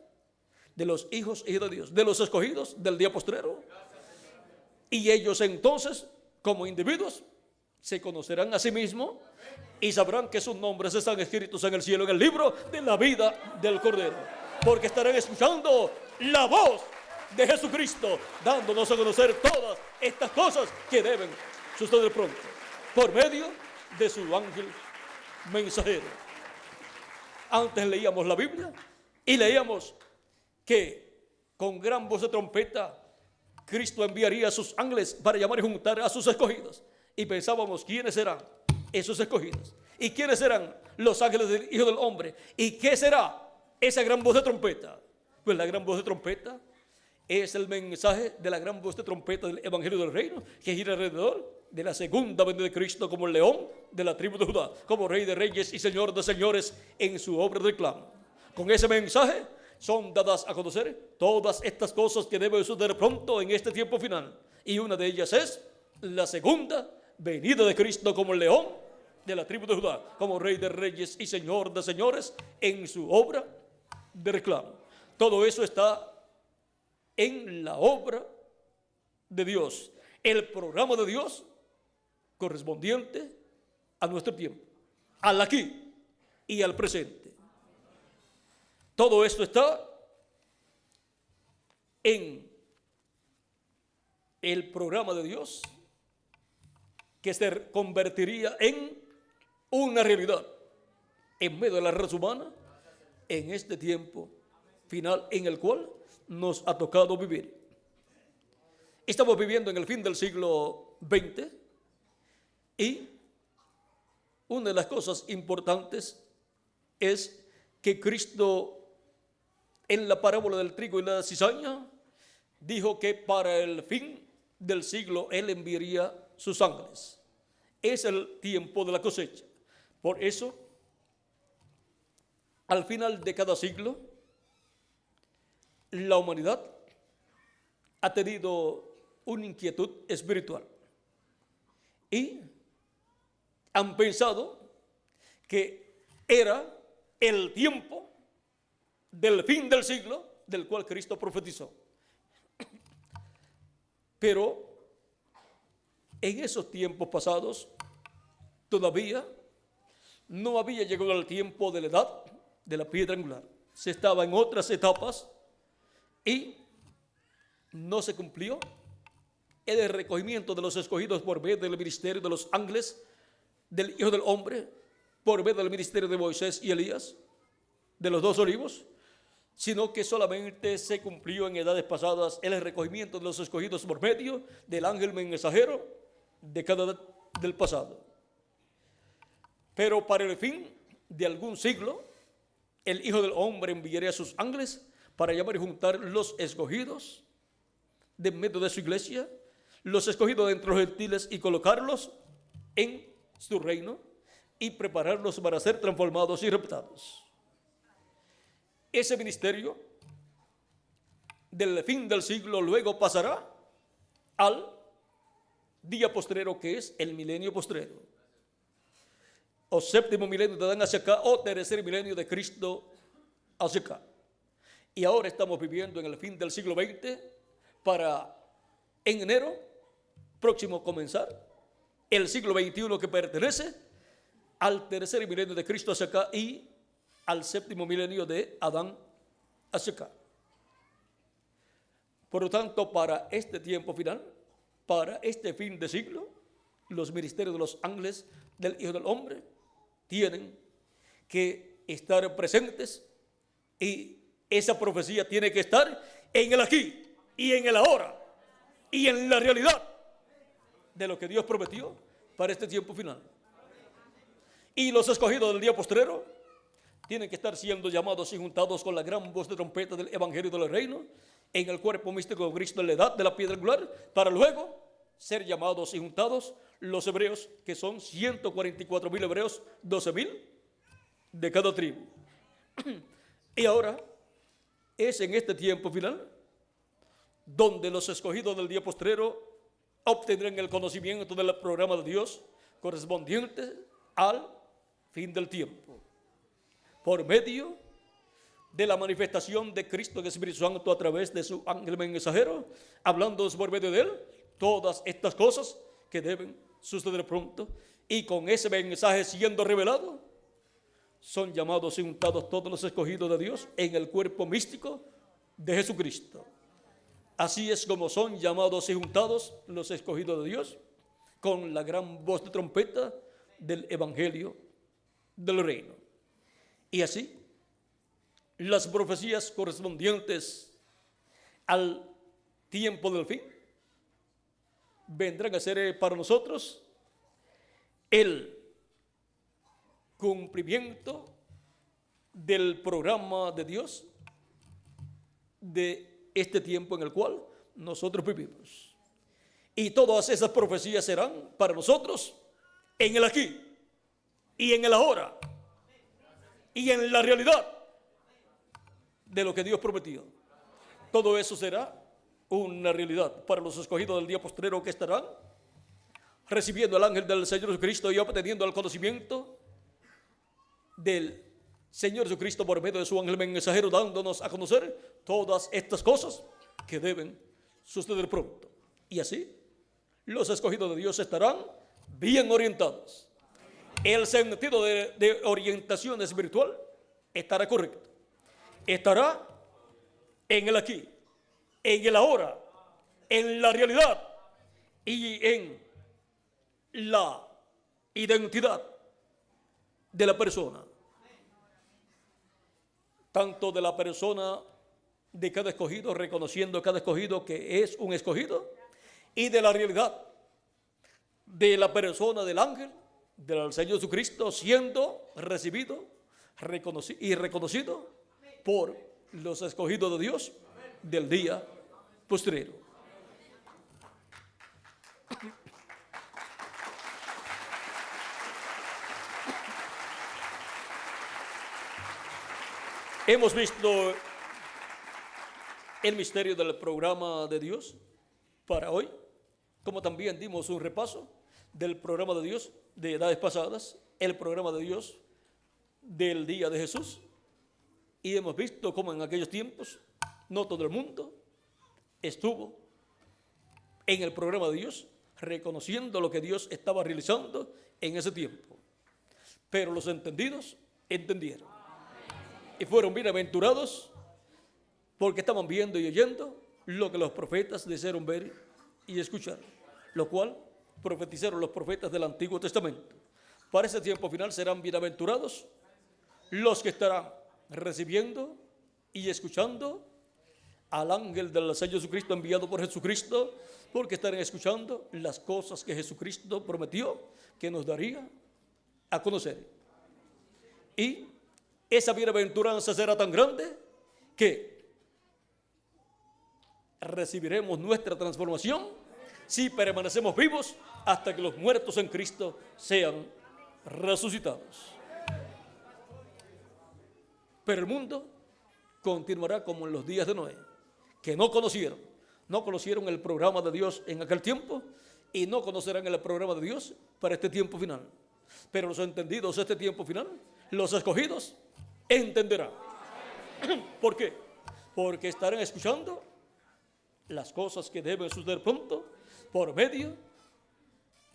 de los hijos y de Dios, de los escogidos del día postrero. Y ellos entonces, como individuos, se conocerán a sí mismos y sabrán que sus nombres están escritos en el cielo, en el libro de la vida del Cordero. Porque estarán escuchando la voz de Jesucristo, dándonos a conocer todas estas cosas que deben suceder pronto, por medio de su ángel mensajero. Antes leíamos la Biblia y leíamos que con gran voz de trompeta Cristo enviaría a sus ángeles para llamar y juntar a sus escogidos. Y pensábamos, ¿quiénes serán esos escogidos? ¿Y quiénes serán los ángeles del Hijo del Hombre? ¿Y qué será esa gran voz de trompeta? Pues la gran voz de trompeta es el mensaje de la gran voz de trompeta del Evangelio del Reino, que gira alrededor de la segunda venida de Cristo como el león de la tribu de Judá, como Rey de Reyes y Señor de Señores en su obra de reclamo. Con ese mensaje son dadas a conocer todas estas cosas que deben suceder pronto en este tiempo final. Y una de ellas es la segunda venida de Cristo como el león de la tribu de Judá, como Rey de Reyes y Señor de Señores en su obra de reclamo. Todo eso está en la obra de Dios, el programa de Dios correspondiente a nuestro tiempo, al aquí y al presente. Todo esto está en el programa de Dios que se convertiría en una realidad en medio de la raza humana en este tiempo final en el cual nos ha tocado vivir. Estamos viviendo en el fin del siglo XX y una de las cosas importantes es que Cristo en la parábola del trigo y la cizaña dijo que para el fin del siglo Él enviaría sus ángeles. Es el tiempo de la cosecha. Por eso, al final de cada siglo, la humanidad ha tenido una inquietud espiritual y han pensado que era el tiempo del fin del siglo del cual Cristo profetizó. Pero en esos tiempos pasados todavía no había llegado el tiempo de la edad de la piedra angular. Se estaba en otras etapas y no se cumplió el recogimiento de los escogidos por medio del ministerio de los ángeles del Hijo del Hombre por medio del ministerio de Moisés y Elías, de los dos olivos, sino que solamente se cumplió en edades pasadas el recogimiento de los escogidos por medio del ángel mensajero de cada edad del pasado. Pero para el fin de algún siglo, el Hijo del Hombre enviaría a sus ángeles para llamar y juntar los escogidos de medio de su iglesia, los escogidos de entre los gentiles, y colocarlos en su reino y prepararlos para ser transformados y reputados. Ese ministerio del fin del siglo luego pasará al día postrero, que es el milenio postrero, o séptimo milenio de Adán hacia acá, o tercer milenio de Cristo hacia acá. Y ahora estamos viviendo en el fin del siglo XX para en enero próximo comenzar el siglo XXI, que pertenece al tercer milenio de Cristo hacia acá y al séptimo milenio de Adán hacia acá. Por lo tanto, para este tiempo final, para este fin de siglo, los ministerios de los ángeles del Hijo del Hombre tienen que estar presentes, y esa profecía tiene que estar en el aquí y en el ahora y en la realidad de lo que Dios prometió para este tiempo final. Y los escogidos del día postrero tienen que estar siendo llamados y juntados con la gran voz de trompeta del Evangelio del Reino en el cuerpo místico de Cristo en la edad de la piedra angular, para luego ser llamados y juntados los hebreos, que son 144,000 hebreos, 12,000 de cada tribu. Y ahora es en este tiempo final donde los escogidos del día postrero obtendrán el conocimiento del programa de Dios correspondiente al fin del tiempo, por medio de la manifestación de Cristo, el Espíritu Santo, a través de su ángel mensajero, hablando por medio de él todas estas cosas que deben suceder pronto. Y con ese mensaje siendo revelado, son llamados y juntados todos los escogidos de Dios en el cuerpo místico de Jesucristo. Así es como son llamados y juntados los escogidos de Dios con la gran voz de trompeta del Evangelio del Reino. Y así, las profecías correspondientes al tiempo del fin vendrán a ser para nosotros el cumplimiento del programa de Dios de este tiempo en el cual nosotros vivimos. Y todas esas profecías serán para nosotros en el aquí y en el ahora y en la realidad de lo que Dios prometió. Todo eso será una realidad para los escogidos del día postrero, que estarán recibiendo al ángel del Señor Jesucristo y obteniendo el conocimiento del Señor Jesucristo por medio de su ángel mensajero, dándonos a conocer todas estas cosas que deben suceder pronto. Y así, los escogidos de Dios estarán bien orientados. El sentido de orientación espiritual estará correcto. Estará en el aquí, en el ahora, en la realidad y en la identidad de la persona. Tanto de la persona de cada escogido, reconociendo cada escogido que es un escogido, y de la realidad de la persona del ángel, del Señor Jesucristo, siendo recibido y reconocido por los escogidos de Dios del día postrero. Hemos visto el misterio del programa de Dios para hoy, como también dimos un repaso del programa de Dios de edades pasadas, el programa de Dios del día de Jesús. Y hemos visto cómo en aquellos tiempos no todo el mundo estuvo en el programa de Dios, reconociendo lo que Dios estaba realizando en ese tiempo. Pero los entendidos entendieron. Y fueron bienaventurados porque estaban viendo y oyendo lo que los profetas desearon ver y escuchar, lo cual profetizaron los profetas del Antiguo Testamento. Para ese tiempo final serán bienaventurados los que estarán recibiendo y escuchando al ángel del Señor Jesucristo enviado por Jesucristo, porque estarán escuchando las cosas que Jesucristo prometió que nos daría a conocer. Y esa bienaventuranza será tan grande que recibiremos nuestra transformación si permanecemos vivos hasta que los muertos en Cristo sean resucitados. Pero el mundo continuará como en los días de Noé, que no conocieron el programa de Dios en aquel tiempo y no conocerán el programa de Dios para este tiempo final. Pero los entendidos de este tiempo final, los escogidos, entenderán. ¿Por qué? Porque estarán escuchando las cosas que deben suceder pronto por medio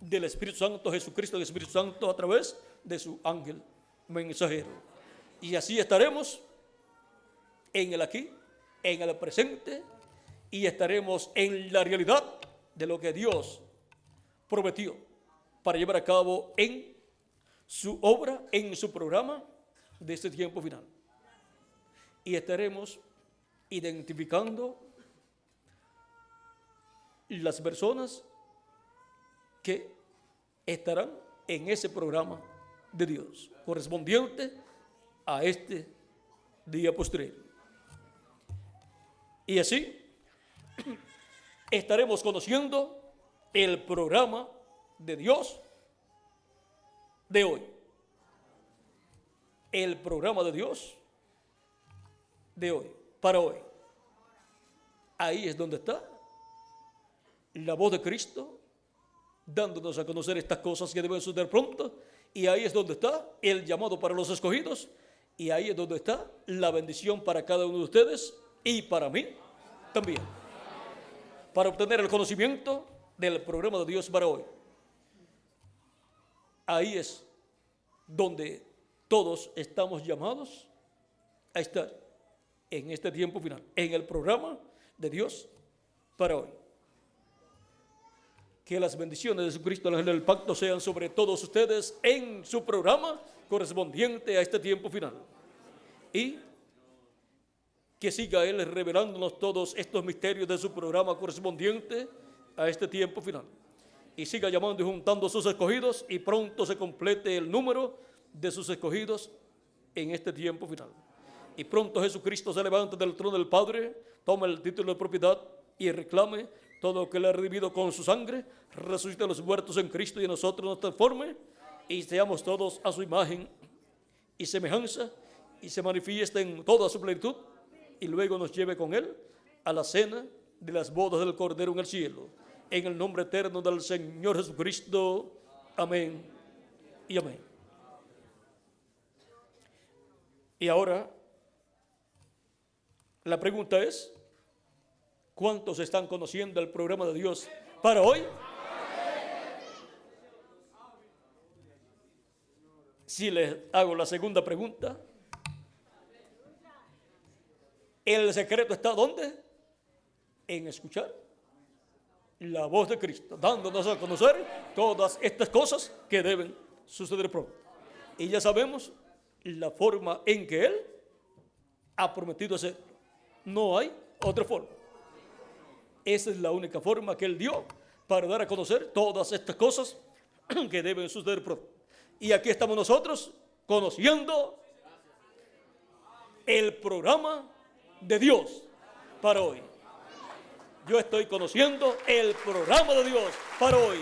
del Espíritu Santo, Jesucristo, el Espíritu Santo, a través de su ángel mensajero. Y así estaremos en el aquí, en el presente, y estaremos en la realidad de lo que Dios prometió para llevar a cabo en su obra, en su programa de este tiempo final. Y estaremos identificando las personas que estarán en ese programa de Dios, correspondiente a este día postrero. Y así estaremos conociendo el programa de Dios de hoy. El programa de Dios de hoy, para hoy. Ahí es donde está la voz de Cristo dándonos a conocer estas cosas que deben suceder pronto, y ahí es donde está el llamado para los escogidos, y ahí es donde está la bendición para cada uno de ustedes y para mí también, para obtener el conocimiento del programa de Dios para hoy. Ahí es donde todos estamos llamados a estar en este tiempo final, en el programa de Dios para hoy. Que las bendiciones de Jesucristo, el ángel del pacto, sean sobre todos ustedes en su programa correspondiente a este tiempo final. Y que siga Él revelándonos todos estos misterios de su programa correspondiente a este tiempo final. Y siga llamando y juntando a sus escogidos, y pronto se complete el número de sus escogidos en este tiempo final. Y pronto Jesucristo se levante del trono del Padre, tome el título de propiedad y reclame todo lo que le ha redimido con su sangre, resucite a los muertos en Cristo y en nosotros nos transforme, y seamos todos a su imagen y semejanza, y se manifieste en toda su plenitud, y luego nos lleve con Él a la cena de las bodas del Cordero en el cielo. En el nombre eterno del Señor Jesucristo. Amén y amén. Y ahora, la pregunta es, ¿cuántos están conociendo el programa de Dios para hoy? Si les hago la segunda pregunta, ¿el secreto está dónde? En escuchar la voz de Cristo, dándonos a conocer todas estas cosas que deben suceder pronto. Y ya sabemos la forma en que Él ha prometido hacerlo. No hay otra forma. Esa es la única forma que Él dio para dar a conocer todas estas cosas que deben suceder pronto. Y aquí estamos nosotros conociendo el programa de Dios para hoy. Yo estoy conociendo el programa de Dios para hoy.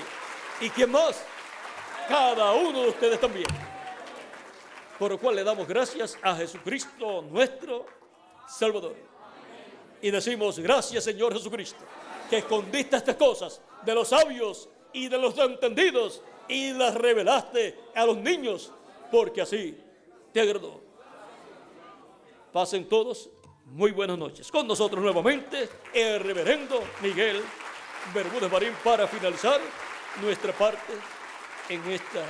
¿Y quién más? Cada uno de ustedes también. Por lo cual le damos gracias a Jesucristo, nuestro Salvador. Y decimos, gracias Señor Jesucristo, que escondiste estas cosas de los sabios y de los entendidos y las revelaste a los niños, porque así te agradó. Pasen todos muy buenas noches. Con nosotros nuevamente el reverendo Miguel Bermúdez Marín para finalizar nuestra parte en esta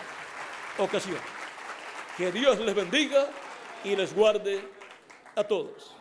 ocasión. Que Dios les bendiga y les guarde a todos.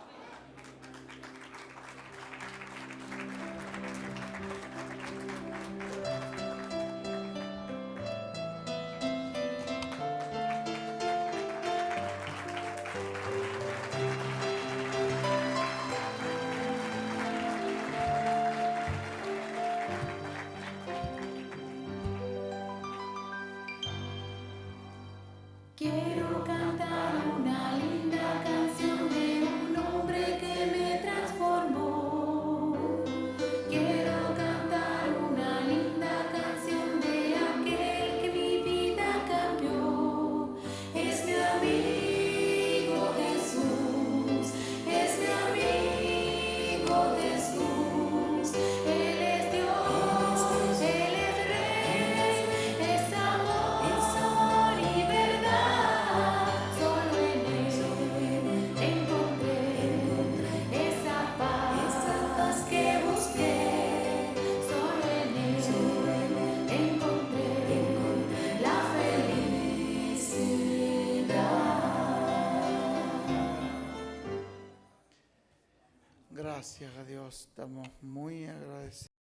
Gracias a Dios, estamos muy agradecidos.